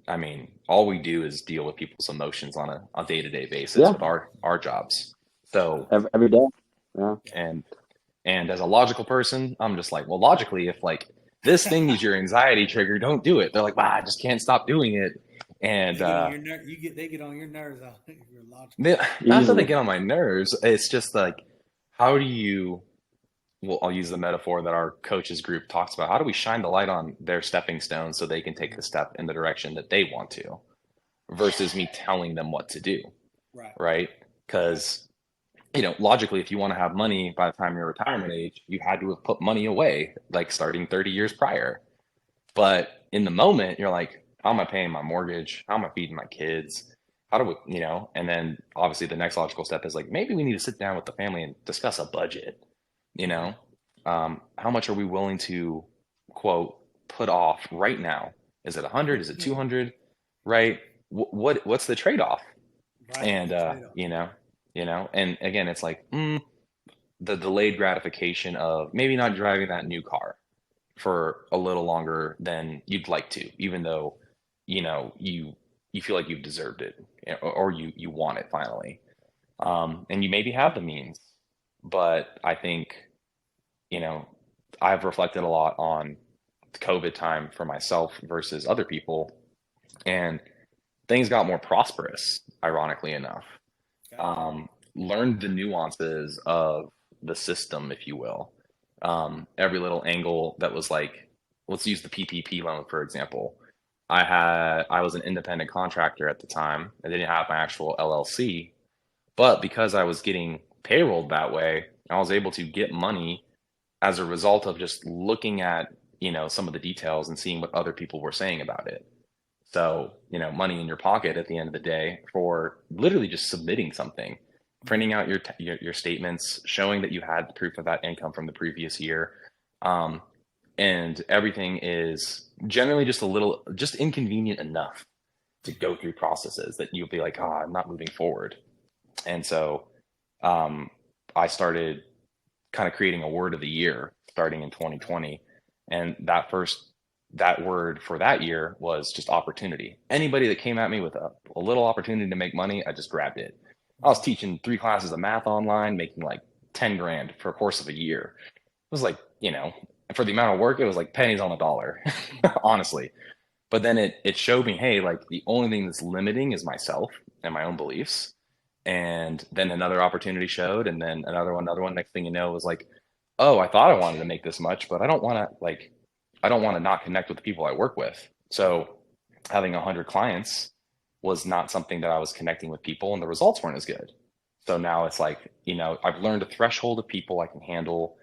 I mean, all we do is deal with people's emotions on a day-to-day basis with our jobs. So
every day. Yeah.
And as a logical person, I'm just like, well, logically, if like this thing is your anxiety trigger, don't do it. They're like, wow, I just can't stop doing it. And
they get on your nerves. You're logical.
Not that they get on my nerves. It's just like, how do you? Well, I'll use the metaphor that our coaches group talks about. How do we shine the light on their stepping stones so they can take the step in the direction that they want to, versus me telling them what to do? right? Because, logically, if you want to have money by the time you're retirement age, you had to have put money away, like starting 30 years prior. But in the moment, you're like, how am I paying my mortgage? How am I feeding my kids? How do we, and then obviously the next logical step is like, maybe we need to sit down with the family and discuss a budget, how much are we willing to, quote, put off right now? Is it 100? Is it 200? Right? What's the trade-off?
Right.
And, and again, it's like, the delayed gratification of maybe not driving that new car for a little longer than you'd like to, even though, you feel like you've deserved it, or you want it finally. And you maybe have the means, but I think, I've reflected a lot on the COVID time for myself versus other people, and things got more prosperous, ironically enough. Learned the nuances of the system, if you will. Every little angle that was like, let's use the PPP loan, for example. I was an independent contractor at the time. I didn't have my actual LLC, but because I was getting payrolled that way, I was able to get money as a result of just looking at, some of the details and seeing what other people were saying about it. So, money in your pocket at the end of the day for literally just submitting something, printing out your statements, showing that you had proof of that income from the previous year. And everything is generally just inconvenient enough to go through processes that you'll be like, I'm not moving forward. And so I started kind of creating a word of the year starting in 2020. And that word for that year was just opportunity. Anybody that came at me with a little opportunity to make money, I just grabbed it. I was teaching 3 classes of math online, making like 10 grand for a course of a year. It was like, for the amount of work, it was like pennies on the dollar, honestly. But then it showed me, hey, like the only thing that's limiting is myself and my own beliefs. And then another opportunity showed, and then another one. Next thing you know, it was like, oh, I thought I wanted to make this much, but I don't want to not connect with the people I work with. So having 100 clients was not something that I was connecting with people, and the results weren't as good. So now it's like, I've learned a threshold of people I can handle,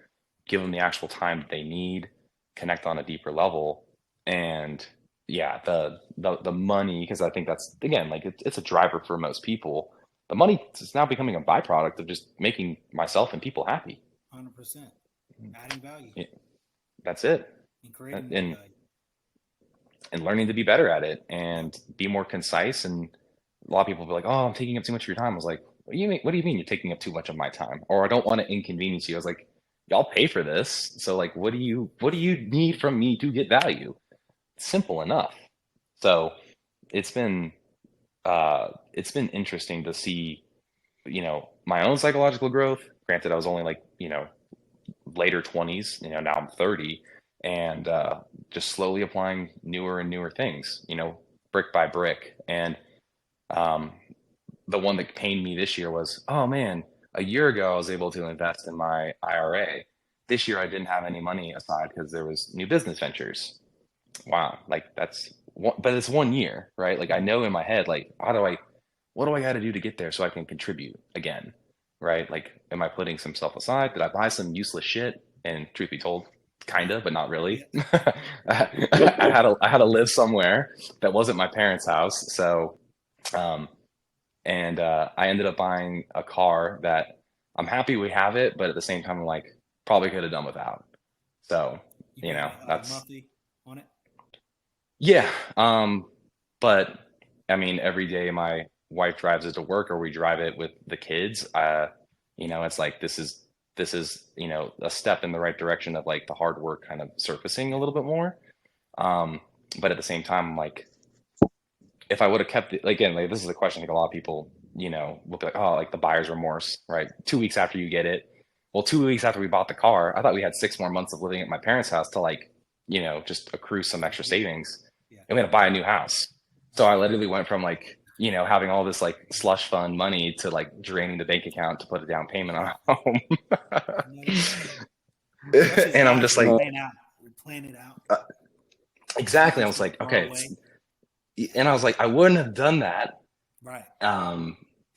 give them the actual time that they need, connect on a deeper level. And yeah, the money, because I think that's, again, like it's a driver for most people. The money is now becoming a byproduct of just making myself and people happy.
100%. Adding value.
Yeah, that's it.
And creating
and,
value.
And learning to be better at it and be more concise. And a lot of people will be like, oh, I'm taking up too much of your time. I was like, what do you mean you're taking up too much of my time? Or I don't want to inconvenience you. I was like, y'all pay for this. So like, what do you need from me to get value? Simple enough. So it's been interesting to see, my own psychological growth. Granted, I was only like, later 20s, now I'm 30, and just slowly applying newer and newer things, brick by brick. And the one that pained me this year was, oh man, a year ago I was able to invest in my IRA. This year I didn't have any money aside because there was new business ventures. Wow, like but it's 1 year, right? Like I know in my head, like what do I got to do to get there so I can contribute again, right? Like, am I putting some stuff aside? Did I buy some useless shit? And truth be told, kind of, but not really. I had to live somewhere that wasn't my parents' house. So, I ended up buying a car that I'm happy we have it, but at the same time, I'm like, probably could have done without. So, that's
monthly on it.
Yeah. But I mean, every day my wife drives it to work or we drive it with the kids. It's like, this is, a step in the right direction of like the hard work kind of surfacing a little bit more. But at the same time, like, if I would have kept it, again, like, this is a question I think a lot of people, will be like, oh, like the buyer's remorse, right? 2 weeks after you get it. Well, 2 weeks after we bought the car, I thought we had 6 more months of living at my parents' house to like, just accrue some extra savings. And we had to buy a new house. So I literally went from like, having all this like slush fund money to like draining the bank account to put a down payment on a home. And I'm just like,
plan it out.
Exactly. I was like, okay. And I was like, I wouldn't have done that.
Right.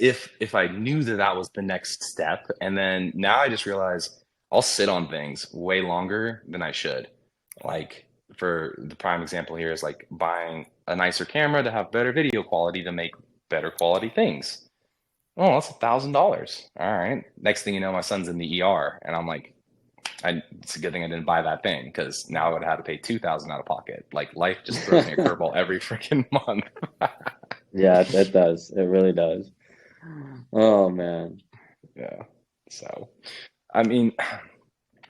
if I knew that was the next step, and then now I just realize I'll sit on things way longer than I should. Like for the prime example here is like buying a nicer camera to have better video quality to make better quality things. Oh, that's $1,000. All right. Next thing you know, my son's in the ER, and I'm like, it's a good thing I didn't buy that thing, because now I would have had to pay $2,000 out of pocket. Like life just throws me a curveball every freaking month.
Yeah, it does. It really does. Oh man.
Yeah. So, I mean,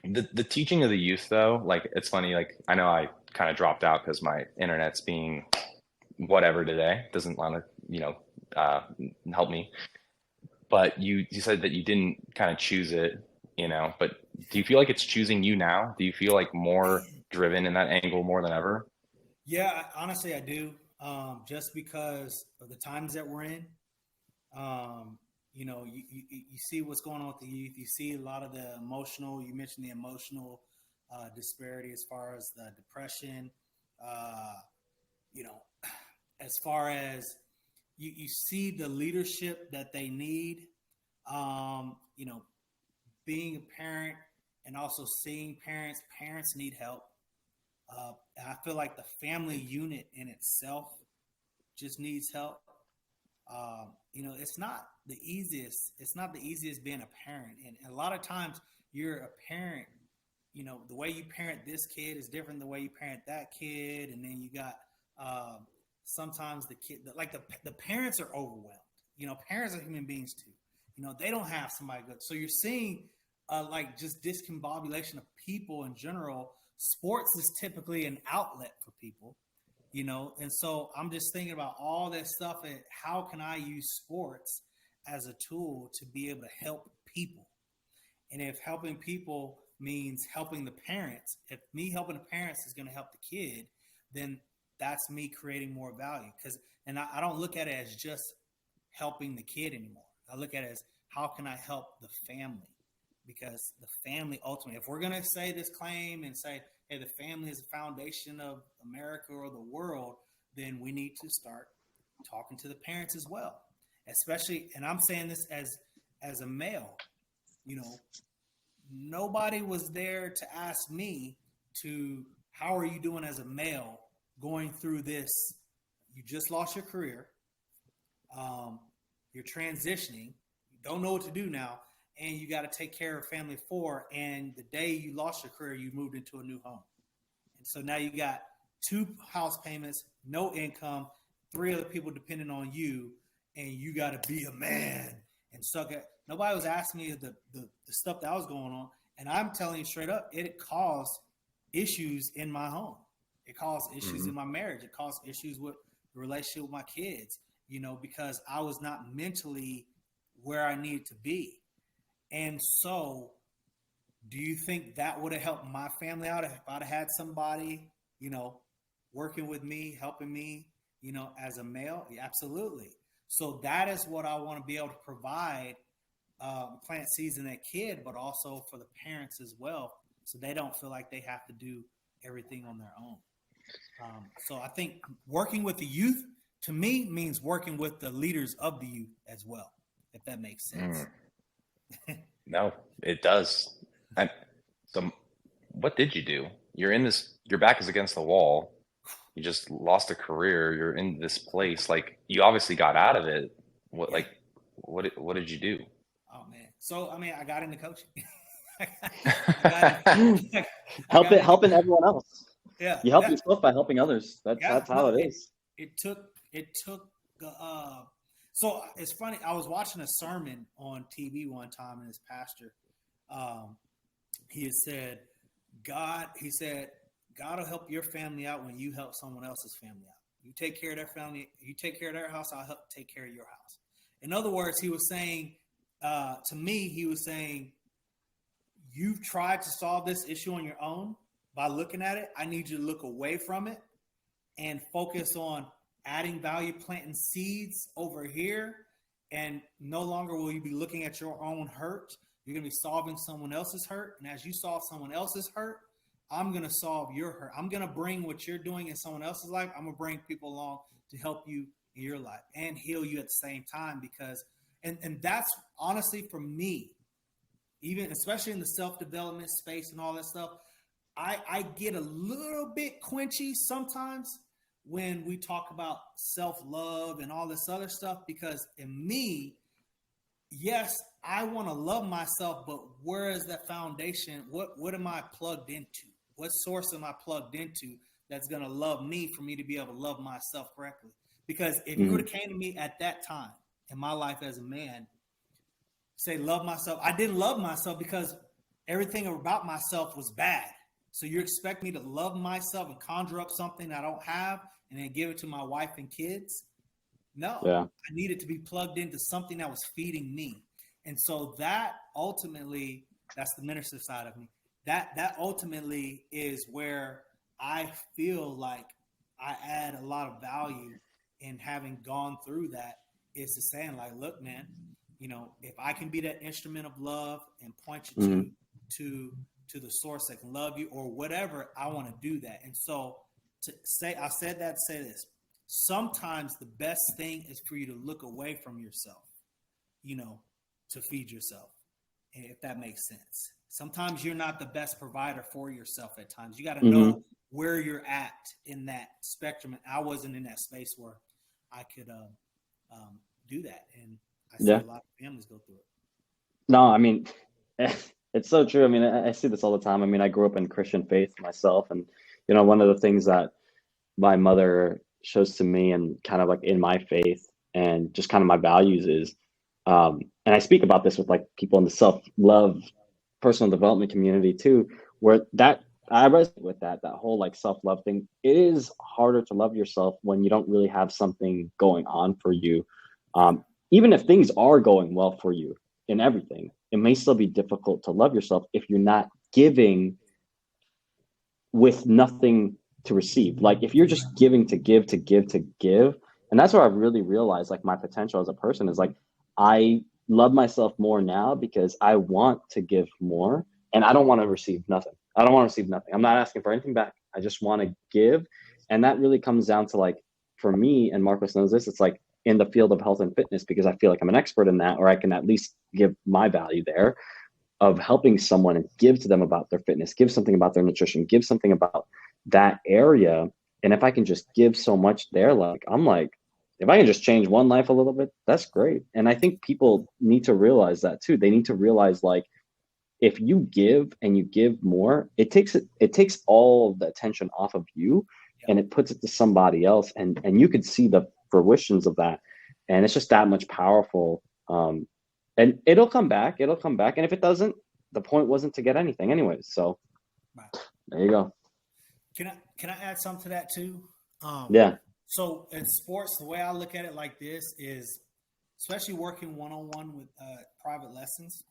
the teaching of the youth though, like it's funny. Like I know I kind of dropped out because my internet's being whatever today, doesn't want to help me. But you said that you didn't kind of choose it, but do you feel like it's choosing you now? Do you feel like more driven in that angle more than ever?
Yeah, honestly, I do. Just because of the times that we're in. You see what's going on with the youth. You see a lot of the emotional. You mentioned the emotional disparity as far as the depression. As far as you see the leadership that they need. Being a parent and also seeing parents need help. I feel like the family unit in itself just needs help. It's not the easiest. It's not the easiest being a parent. And a lot of times you're a parent, the way you parent this kid is different than the way you parent that kid. And then you got sometimes the kid, the parents are overwhelmed. Parents are human beings too. They don't have somebody good. So you're seeing just discombobulation of people in general. Sports is typically an outlet for people. And so I'm just thinking about all this stuff and how can I use sports as a tool to be able to help people? And if helping people means helping the parents, if me helping the parents is going to help the kid, then that's me creating more value. And I don't look at it as just helping the kid anymore. I look at it as how can I help the family? Because the family ultimately, if we're going to say this claim and say, hey, the family is the foundation of America or the world, then we need to start talking to the parents as well. Especially, and I'm saying this as a male, nobody was there to ask me how are you doing as a male going through this? You just lost your career. You're transitioning. You don't know what to do now. And you got to take care of family of 4. And the day you lost your career, you moved into a new home. And so now you got 2 house payments, no income, 3 other people depending on you, and you got to be a man and suck it. Nobody was asking me the stuff that was going on. And I'm telling you straight up, it caused issues in my home. It caused issues in my marriage. It caused issues with the relationship with my kids, because I was not mentally where I needed to be. And so do you think that would have helped my family out if I'd have had somebody, working with me, helping me, as a male? Yeah, absolutely. So that is what I want to be able to provide, plant seeds in that kid, but also for the parents as well. So they don't feel like they have to do everything on their own. So I think working with the youth to me means working with the leaders of the youth as well, if that makes sense.
No, it does. So what did you do? You're in this, your back is against the wall. You just lost a career. You're in this place. Like you obviously got out of it. What did you do?
Oh man. So, I got into coaching.
Helping everyone else.
Yeah.
You help yourself by helping others. That's how it is.
It took so it's funny. I was watching a sermon on TV one time, and his pastor, he said, God will help your family out when you help someone else's family out. You take care of their family, you take care of their house, I'll help take care of your house. In other words, he was saying, to me, you've tried to solve this issue on your own by looking at it. I need you to look away from it and focus on adding value, planting seeds over here. And no longer will you be looking at your own hurt. You're going to be solving someone else's hurt. And as you solve someone else's hurt, I'm going to solve your hurt. I'm going to bring what you're doing in someone else's life. I'm going to bring people along to help you in your life and heal you at the same time, because And that's honestly for me, even especially in the self-development space and all that stuff, I get a little bit quenchy sometimes when we talk about self-love and all this other stuff, because in me, yes, I want to love myself, but where is that foundation? What am I plugged into? What source am I plugged into that's going to love me for me to be able to love myself correctly? Because if you would have came to me at that time in my life as a man, say love myself, I didn't love myself because everything about myself was bad. So you expect me to love myself and conjure up something I don't have and then give it to my wife and kids? No, I needed to be plugged into something that was feeding me. And so that ultimately, that's the minister side of me. That ultimately is where I feel like I add a lot of value in having gone through that, is to saying like, look, man, you know, if I can be that instrument of love and point you to the source that can love you or whatever, I want to do that. And so I said that to say this. Sometimes the best thing is for you to look away from yourself, you know, to feed yourself, if that makes sense. Sometimes you're not the best provider for yourself at times. You got to know where you're at in that spectrum. And I wasn't in that space where I could do that. And I see a lot of families go through it.
No, I mean, it's so true. I mean, I see this all the time. I mean, I grew up in Christian faith myself. And, you know, one of the things that my mother shows to me and kind of like in my faith and just kind of my values is, and I speak about this with like people in the self-love, personal development community too, where that I resonate with that whole like self-love thing. It is harder to love yourself when you don't really have something going on for you. Even if things are going well for you in everything, it may still be difficult to love yourself if you're not giving with nothing to receive. Like if you're just giving to give, and that's where I've really realized like my potential as a person is like, I love myself more now because I want to give more and I don't want to receive nothing. I'm not asking for anything back. I just want to give. And that really comes down to like, for me, and Marcos knows this, it's like in the field of health and fitness, because I feel like I'm an expert in that, or I can at least give my value there of helping someone and give to them about their fitness, give something about their nutrition, give something about that area. And if I can just give so much there, like, I'm like, if I can just change one life a little bit, that's great. And I think people need to realize that too. They need to realize like, if you give and you give more, it takes all of the attention off of you and it puts it to somebody else. And you could see the fruitions of that. And it's just that much powerful. And it'll come back. And if it doesn't, the point wasn't to get anything anyways. So there you go.
Can I add something to that too?
Yeah.
So in sports, the way I look at it like this is, especially working one-on-one with private lessons,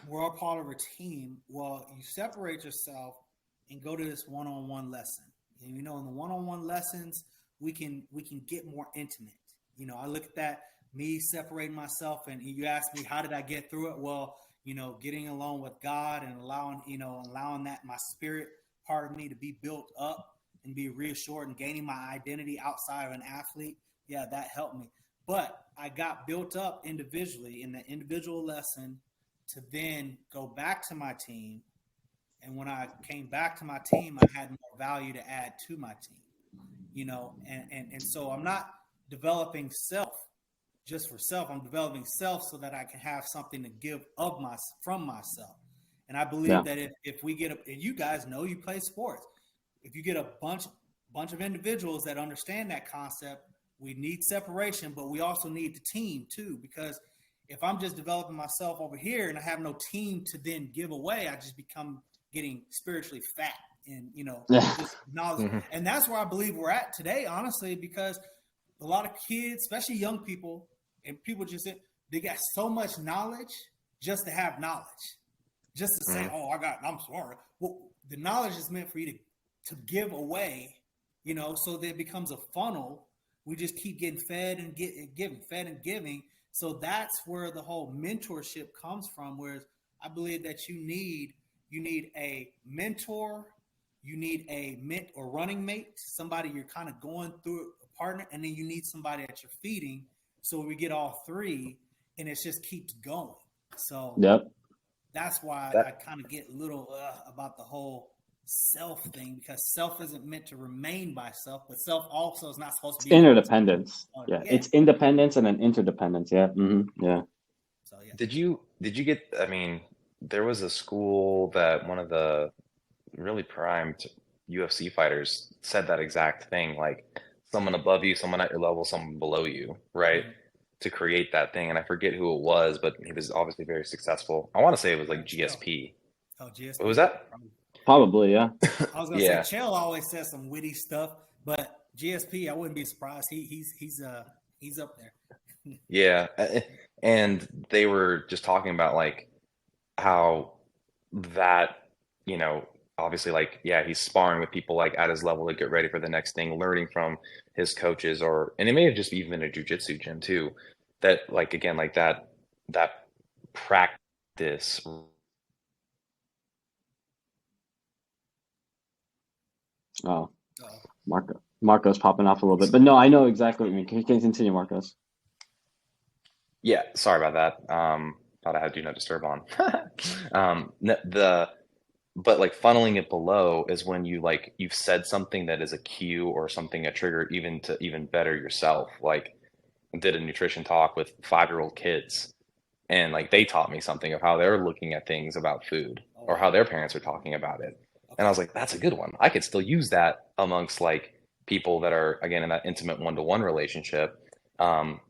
we're all part of a team. Well, you separate yourself and go to this one-on-one lesson. And, you know, in the one-on-one lessons, we can get more intimate. You know, I look at that, me separating myself, and you ask me, how did I get through it? Well, you know, getting along with God and allowing that my spirit part of me to be built up and be reassured and gaining my identity outside of an athlete. Yeah, that helped me. But I got built up individually in the individual lesson to then go back to my team. And when I came back to my team, I had more value to add to my team, you know, and so I'm not developing self just for self. I'm developing self so that I can have something to give from myself. And I believe that if we get and you guys know you play sports, if you get a bunch of individuals that understand that concept, we need separation, but we also need the team too, because if I'm just developing myself over here and I have no team to then give away, I just become getting spiritually fat and, you know, just knowledge. And that's where I believe we're at today, honestly, because a lot of kids, especially young people, and people just, they got so much knowledge just to have knowledge, just to say, oh, I'm smart. Well, the knowledge is meant for you to give away, you know, so that it becomes a funnel. We just keep getting fed and giving. So that's where the whole mentorship comes from, whereas I believe that you need a mentor, you need a running mate, somebody you're kind of going through, a partner, and then you need somebody that you're feeding. So we get all three, and it just keeps going. So
Yep.
that's why I kind of get a little about the whole self thing, because self isn't meant to remain by self, but self also is not supposed to be
interdependence. Yeah. It's independence and an interdependence. Yeah. Yeah.
So yeah.
Did you get, I mean, there was a school that one of the really primed UFC fighters said that exact thing, like someone above you, someone at your level, someone below you, right? To create that thing. And I forget who it was, but he was obviously very successful. I want to say it was like GSP.
Oh, GSP.
What was that?
Probably, yeah.
I was gonna say Chael always says some witty stuff, but GSP, I wouldn't be surprised. He's up there.
Yeah. And they were just talking about like how that, you know, obviously like, yeah, he's sparring with people like at his level to get ready for the next thing, learning from his coaches, and it may have just even been a jujitsu gym too, that like, again, like that practice.
Oh, Marco's popping off a little bit, but no, I know exactly what you mean. Can you continue, Marcos?
Yeah, sorry about that. Thought I had do not disturb on. But like funneling it below is when you've said something that is a cue or something, a trigger, even to even better yourself. Like I did a nutrition talk with 5-year-old kids, and like they taught me something of how they're looking at things about food or how their parents are talking about it. And I was like, that's a good one. I could still use that amongst like people that are, again, in that intimate one-to-one relationship,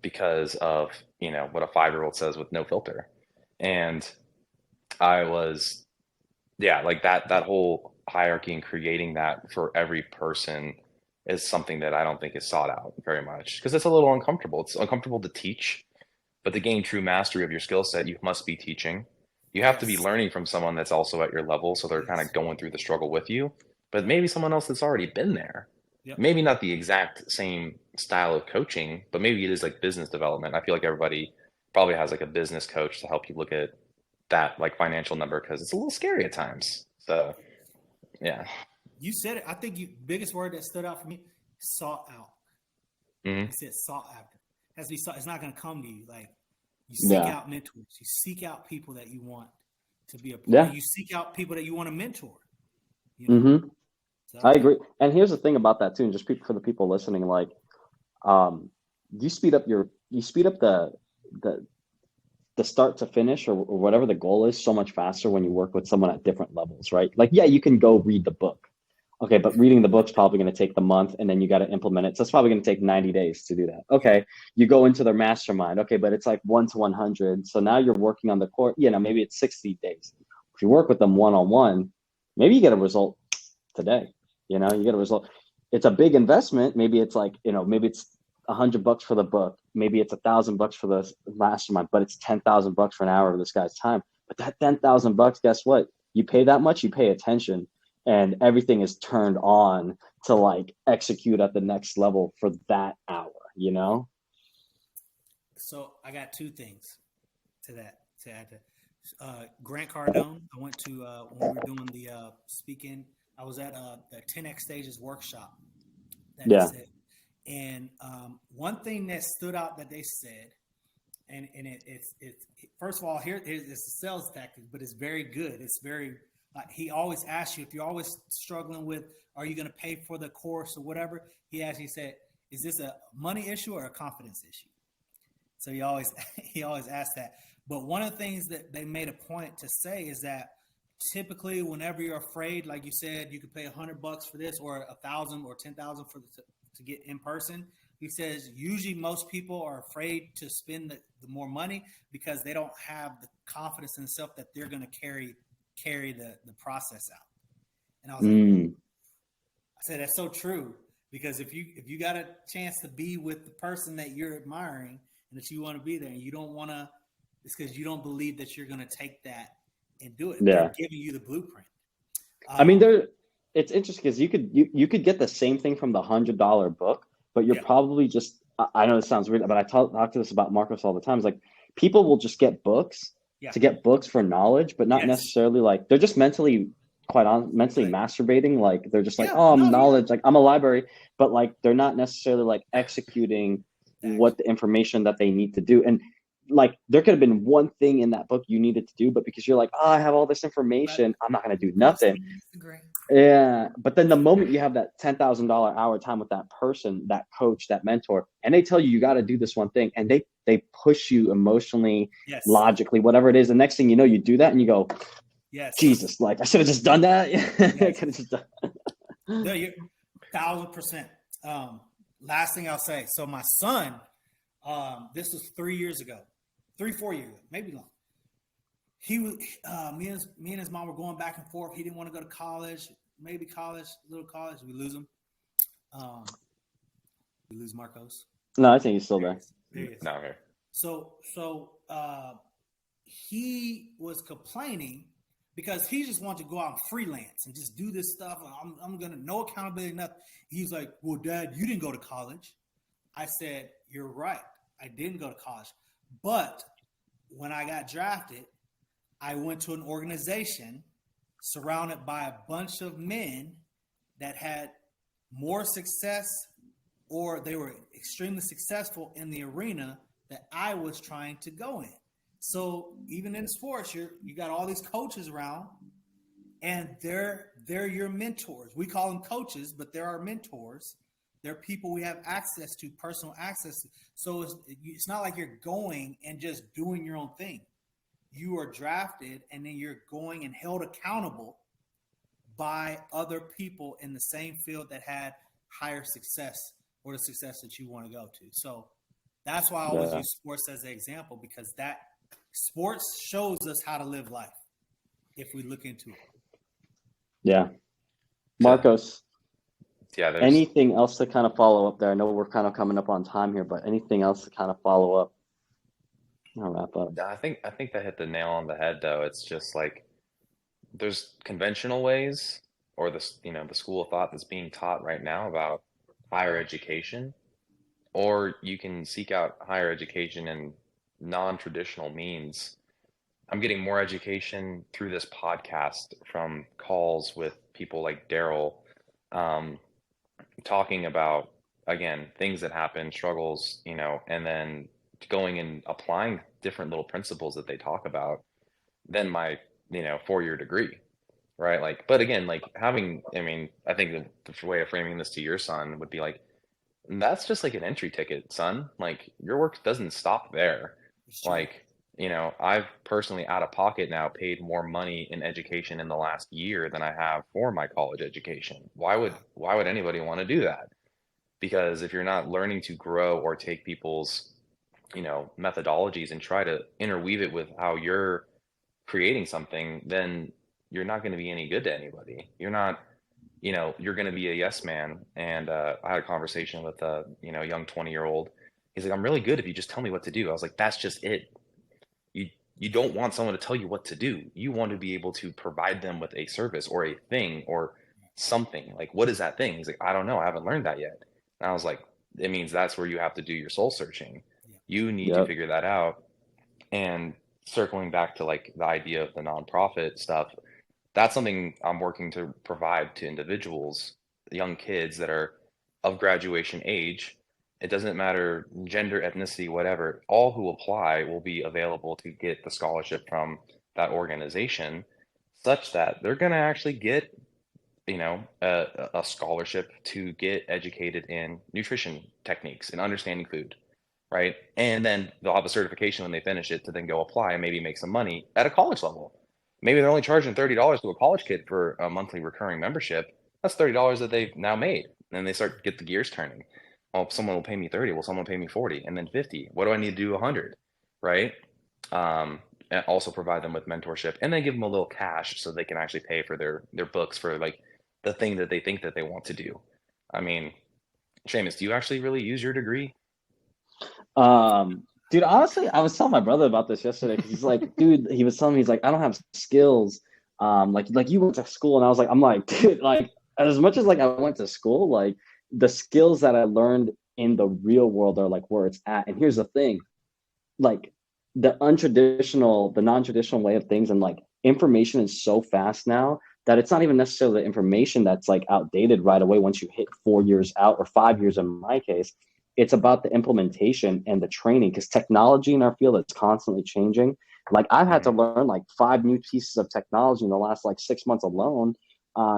because of, you know, what a 5-year-old says with no filter. And I was, yeah, like that whole hierarchy and creating that for every person is something that I don't think is sought out very much, because it's a little uncomfortable. It's uncomfortable to teach, but to gain true mastery of your skill set, you must be teaching. You have to be learning from someone that's also at your level, so they're kind of going through the struggle with you, but maybe someone else that's already been there. Yep. Maybe not the exact same style of coaching, but maybe it is like business development. I feel like everybody probably has like a business coach to help you look at that like financial number, because it's a little scary at times. So yeah.
You said it. I think biggest word that stood out for me, sought out. You said sought after. It has to be sought. It's not going to come to you. Like you seek out mentors. You seek out people that you want to be a part. Yeah. You seek out people that you want to mentor. You know? So,
I agree. And here's the thing about that too, and just for the people listening, like you speed up the start to finish or whatever the goal is so much faster when you work with someone at different levels, right? Like, yeah, you can go read the book. Okay, but reading the book's probably going to take the month, and then you got to implement it. So it's probably going to take 90 days to do that. Okay, you go into their mastermind. Okay, but it's like 1 to 100. So now you're working on the core. You know, maybe it's 60 days. If you work with them one-on-one, maybe you get a result today. You know, you get a result. It's a big investment. Maybe it's like, you know, maybe it's $100 for the book. Maybe it's $1,000 for the mastermind, but it's $10,000 for an hour of this guy's time. But that $10,000, guess what? You pay that much, you pay attention, and everything is turned on to like execute at the next level for that hour, you know?
So I got 2 things to add to Grant Cardone. I went to when we were doing the speaking, I was at the 10X Stages workshop that he said. And one thing that stood out that they said, and it's first of all, it's a sales tactic, but it's very good. It's very, like, he always asks you, if you're always struggling with, are you going to pay for the course or whatever? He actually said, is this a money issue or a confidence issue? So he always asks that. But one of the things that they made a point to say is that typically whenever you're afraid, like you said, you could pay $100 for this or $1,000 or $10,000 to get in person. He says usually most people are afraid to spend the more money because they don't have the confidence in themselves that they're going to carry the process out. And I was like, I said, that's so true, because if you got a chance to be with the person that you're admiring and that you want to be there, and you don't want to, it's because you don't believe that you're going to take that and do it. Yeah. They're giving you the blueprint.
I mean, it's interesting because you could get the same thing from the $100 book, but you're probably just, I know this sounds weird, but I talk to this about Marcos all the time. It's like people will just get books to get books for knowledge, but not necessarily like, they're just mentally masturbating. Like they're just like, knowledge, like I'm a library, but like they're not necessarily like executing what the information that they need to do. And like there could have been one thing in that book you needed to do, but because you're like, oh, I have all this information, I'm not going to do nothing. Yeah. But then the moment you have that $10,000 hour time with that person, that coach, that mentor, and they tell you, you got to do this one thing, and they push you emotionally,
Yes.
logically, whatever it is. The next thing you know, you do that and you go,
yes,
Jesus, like I should have just done that.
Yes.
I could have just done.
No, you're 1,000%. Last thing I'll say. So my son, this was 3 years ago, 4 years ago, maybe long. He was me and his mom were going back and forth. He didn't want to go to college, maybe college, little college. We lose him. We lose Marcos.
No, I think he's still there.
No, here.
So he was complaining because he just wanted to go out and freelance and just do this stuff. I'm gonna no accountability, nothing. He's like, well, Dad, you didn't go to college. I said, you're right. I didn't go to college. But when I got drafted, I went to an organization surrounded by a bunch of men that had more success, or they were extremely successful in the arena that I was trying to go in. So even in sports, you got all these coaches around, and they're your mentors. We call them coaches, but they're our mentors. They're people we have access to, personal access to. So it's not like you're going and just doing your own thing. You are drafted, and then you're going and held accountable by other people in the same field that had higher success or the success that you want to go to. So that's why I always use sports as an example, because that sports shows us how to live life if we look into it.
Yeah. Marcos,
Yeah.
anything else to kind of follow up there? I know we're kind of coming up on time here, but anything else to kind of follow up? I'll wrap up.
I think that hit the nail on the head, though. It's just like there's conventional ways, or the school of thought that's being taught right now about higher education, or you can seek out higher education in non-traditional means. I'm getting more education through this podcast from calls with people like Daryl, talking about, again, things that happen, struggles, and then going and applying different little principles that they talk about than my 4-year degree, right? Like, but again, like having, I think the way of framing this to your son would be like, that's just like an entry ticket, son. Like, your work doesn't stop there. Like, I've personally out of pocket now paid more money in education in the last year than I have for my college education. Why would anybody want to do that? Because if you're not learning to grow or take people's methodologies and try to interweave it with how you're creating something, then you're not going to be any good to anybody. You're not, you're going to be a yes man. And I had a conversation with a young 20-year-old. He's like, I'm really good if you just tell me what to do. I was like, that's just it. You don't want someone to tell you what to do. You want to be able to provide them with a service or a thing or something. Like, what is that thing? He's like, I don't know. I haven't learned that yet. And I was like, it means that's where you have to do your soul searching. You need to figure that out. And circling back to like the idea of the nonprofit stuff, that's something I'm working to provide to individuals, young kids that are of graduation age. It doesn't matter gender, ethnicity, whatever. All who apply will be available to get the scholarship from that organization, such that they're going to actually get, a scholarship to get educated in nutrition techniques and understanding food. Right. And then they'll have a certification when they finish it to then go apply and maybe make some money at a college level. Maybe they're only charging $30 to a college kid for a monthly recurring membership. That's $30 that they've now made. And then they start to get the gears turning. Well, someone will pay me 30. Well, someone will pay me 40 and then 50. What do I need to do 100? Right. And also provide them with mentorship and then give them a little cash so they can actually pay for their books for like the thing that they think that they want to do. I mean, Seamus, do you actually really use your degree?
Dude, honestly, I was telling my brother about this yesterday because he's like, dude, he was telling me, he's like, I don't have skills. Like you went to school, and I was like, I'm like, dude, like as much as like I went to school, like the skills that I learned in the real world are like where it's at. And here's the thing, like the non-traditional way of things, and like information is so fast now that it's not even necessarily the information that's like outdated right away once you hit 4 years out or 5 years in my case. it's about the implementation and the training, because technology in our field is constantly changing. Like I've had to learn like 5 new pieces of technology in the last like 6 months alone,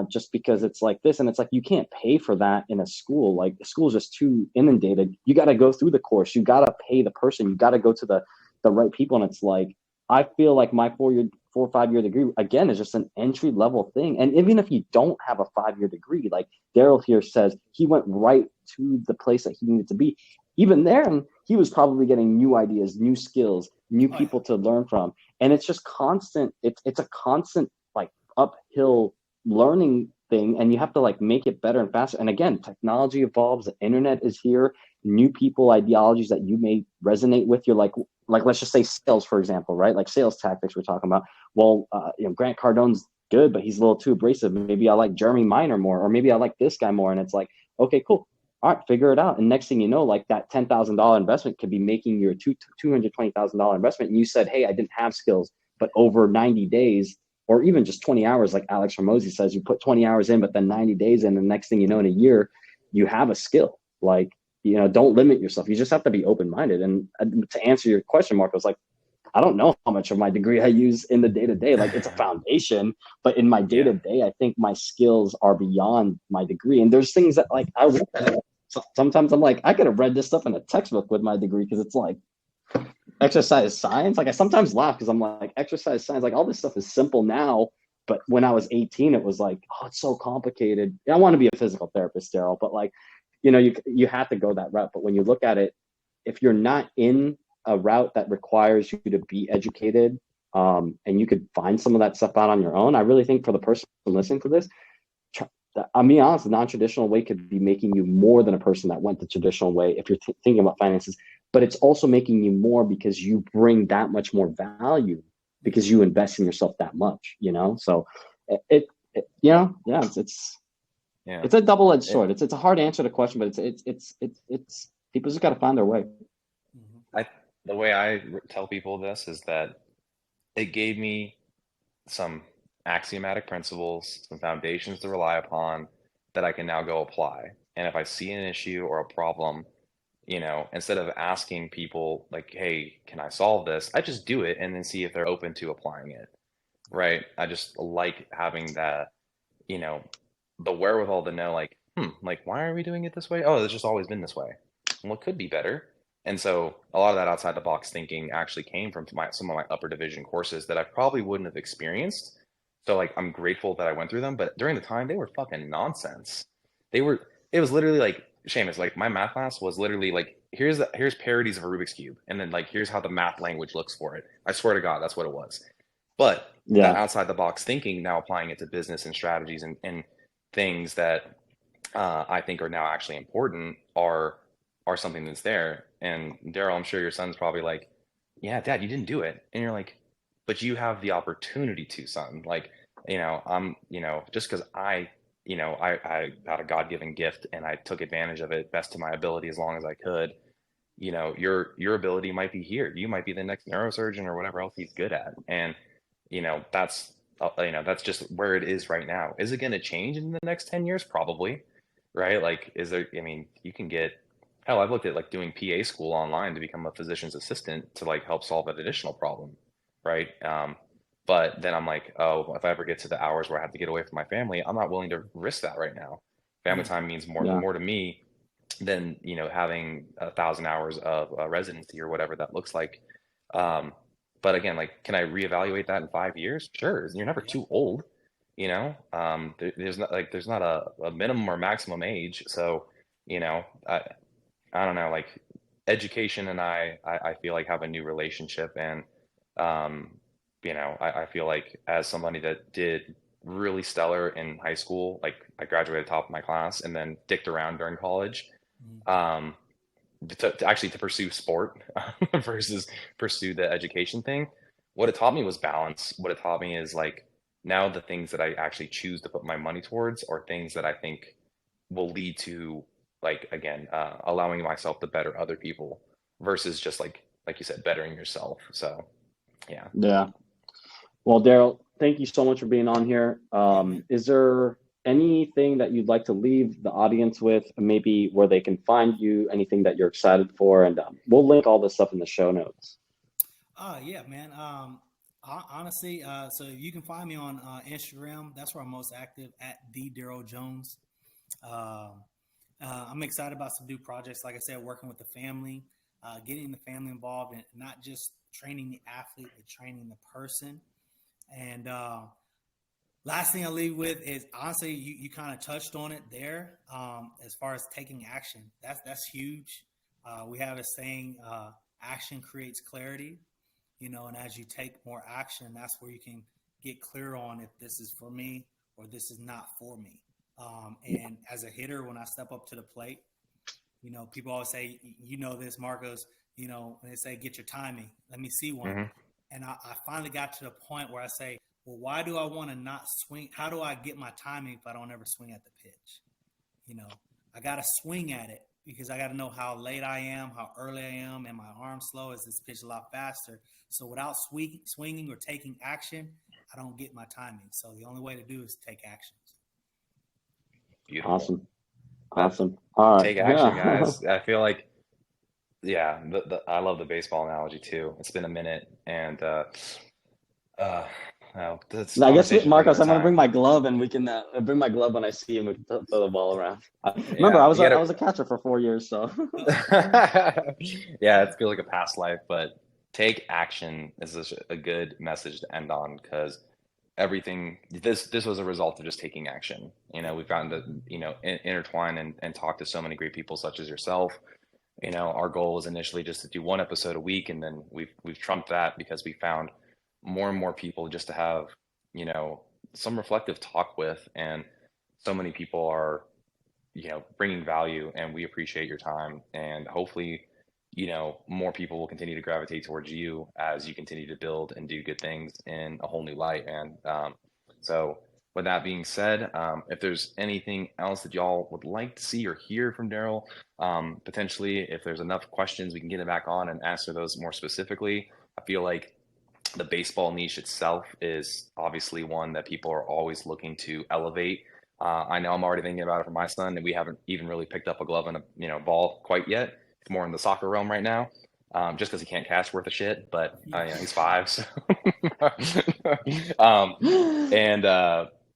just because it's like this. And it's like, you can't pay for that in a school. Like the school's just too inundated. You got to go through the course. You got to pay the person. You got to go to the right people. And it's like, I feel like my 4 or 5 year degree, again, is just an entry level thing. And even if you don't have a 5 year degree, like Daryl here says, he went right to the place that he needed to be. Even there, he was probably getting new ideas, new skills, new people to learn from. And it's just constant. It's a constant like uphill learning thing. And you have to like make it better and faster. And again, technology evolves. The internet is here. New people, ideologies that you may resonate with. You're like let's just say sales, for example, right? Like sales tactics we're talking about. Well, Grant Cardone's good, but he's a little too abrasive. Maybe I like Jeremy Minor more, or maybe I like this guy more. And it's like, okay, cool. All right, figure it out. And next thing you know, like that $10,000 investment could be making your $220,000 investment. And you said, hey, I didn't have skills, but over 90 days, or even just 20 hours, like Alex Ramosi says, you put 20 hours in, but then 90 days in, the next thing you know, in a year, you have a skill. Like, don't limit yourself. You just have to be open-minded. And to answer your question, Mark, I was like, I don't know how much of my degree I use in the day-to-day. Like it's a foundation, but in my day-to-day, I think my skills are beyond my degree. And there's things that like I look at it, sometimes I'm like, I could have read this stuff in a textbook with my degree, because it's like exercise science. Like I sometimes laugh because I'm like, exercise science, like all this stuff is simple now. But when I was 18, it was like, oh, it's so complicated. I want to be a physical therapist, Daryl, but like, you have to go that route. But when you look at it, if you're not in a route that requires you to be educated, and you could find some of that stuff out on your own, I really think for the person listening to this, I'm being honest, the non-traditional way could be making you more than a person that went the traditional way if you're thinking about finances. But it's also making you more because you bring that much more value, because you invest in yourself that much, So it's a double-edged sword. It's a hard answer to the question, but it's people just got to find their way.
The way I tell people this is that it gave me some axiomatic principles, some foundations to rely upon that I can now go apply. And if I see an issue or a problem, instead of asking people like, hey, can I solve this? I just do it and then see if they're open to applying it. Right. I just like having that, the wherewithal to know like, why are we doing it this way? Oh, it's just always been this way. Well, it could be better. And so a lot of that outside the box thinking actually came from some of my upper division courses that I probably wouldn't have experienced. So like, I'm grateful that I went through them, but during the time they were fucking nonsense. It was literally like, Seamus, like my math class was literally like, here's parodies of a Rubik's Cube. And then like, here's how the math language looks for it. I swear to God, that's what it was. But that outside the box thinking, now applying it to business and strategies and things that I think are now actually important are something that's there. And Daryl, I'm sure your son's probably like, yeah, Dad, you didn't do it. And you're like, but you have the opportunity to, son. Like, just because I got a God-given gift and I took advantage of it best to my ability as long as I could, your ability might be here. You might be the next neurosurgeon or whatever else he's good at. And, that's just where it is right now. Is it going to change in the next 10 years? Probably. Right. Like, you can get, hell, I've looked at like doing PA school online to become a physician's assistant to like help solve an additional problem. Right. But then I'm like, oh, if I ever get to the hours where I have to get away from my family, I'm not willing to risk that right now. Family time means more to me than, having 1,000 hours of residency or whatever that looks like. But again, like, can I reevaluate that in 5 years? Sure. You're never too old, there's not a minimum or maximum age. So, I don't know, like education and I feel like have a new relationship. And, I feel like as somebody that did really stellar in high school, like I graduated top of my class and then dicked around during college, to pursue sport versus pursue the education thing. What it taught me was balance. What it taught me is like, now the things that I actually choose to put my money towards are things that I think will lead to, like, again, allowing myself to better other people versus just like you said, bettering yourself. So, yeah.
Well, Daryl, thank you so much for being on here. Is there anything that you'd like to leave the audience with, maybe where they can find you, anything that you're excited for, and we'll link all this stuff in the show notes.
Yeah, man. Honestly, so you can find me on Instagram. That's where I'm most active, at the Daryl Jones. I'm excited about some new projects. Like I said, working with the family, getting the family involved, and not just training the athlete, but training the person. And last thing I leave with is, honestly, you kind of touched on it there. As far as taking action, that's huge. We have a saying, action creates clarity. And as you take more action, that's where you can get clear on if this is for me or this is not for me. And as a hitter, when I step up to the plate, people always say, this, Marcos, when they say, get your timing, let me see one.
Mhm.
And I finally got to the point where I say, well, why do I want to not swing? How do I get my timing if I don't ever swing at the pitch? I got to swing at it, because I got to know how late I am, how early I am, and my arm slow. Is this pitch a lot faster? So without swinging or taking action, I don't get my timing. So the only way to do is take actions.
Beautiful.
Awesome. All right.
Take action, guys. I feel like, yeah, I love the baseball analogy too. It's been a minute, and that's
I guess,
conversation for
Marcos,
another
I'm gonna
time.
bring my glove, and we can bring my glove when I see him. We can throw the ball around. Remember,
Yeah,
I was
you gotta-
I was a catcher for 4 years, so.
Yeah, it feels like a past life, but take action is a good message to end on, because everything, this was a result of just taking action. We've gotten to intertwine and talk to so many great people such as yourself. Our goal was initially just to do one episode a week, and then we've trumped that because we found more and more people just to have some reflective talk with, and so many people are bringing value, and we appreciate your time, and hopefully more people will continue to gravitate towards you as you continue to build and do good things in a whole new light. And so with that being said, if there's anything else that y'all would like to see or hear from Daryl, potentially if there's enough questions, we can get him back on and answer those more specifically. I feel like the baseball niche itself is obviously one that people are always looking to elevate. I know I'm already thinking about it for my son, and we haven't even really picked up a glove and a ball quite yet. It's more in the soccer realm right now, just because he can't catch worth a shit. But he's 5, so.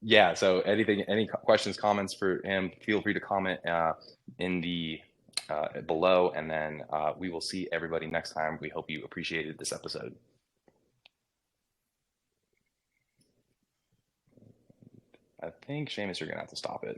Yeah. So any questions, comments for him, feel free to comment in the below, and then we will see everybody next time. We hope you appreciated this episode. I think, Seamus, you're gonna have to stop it.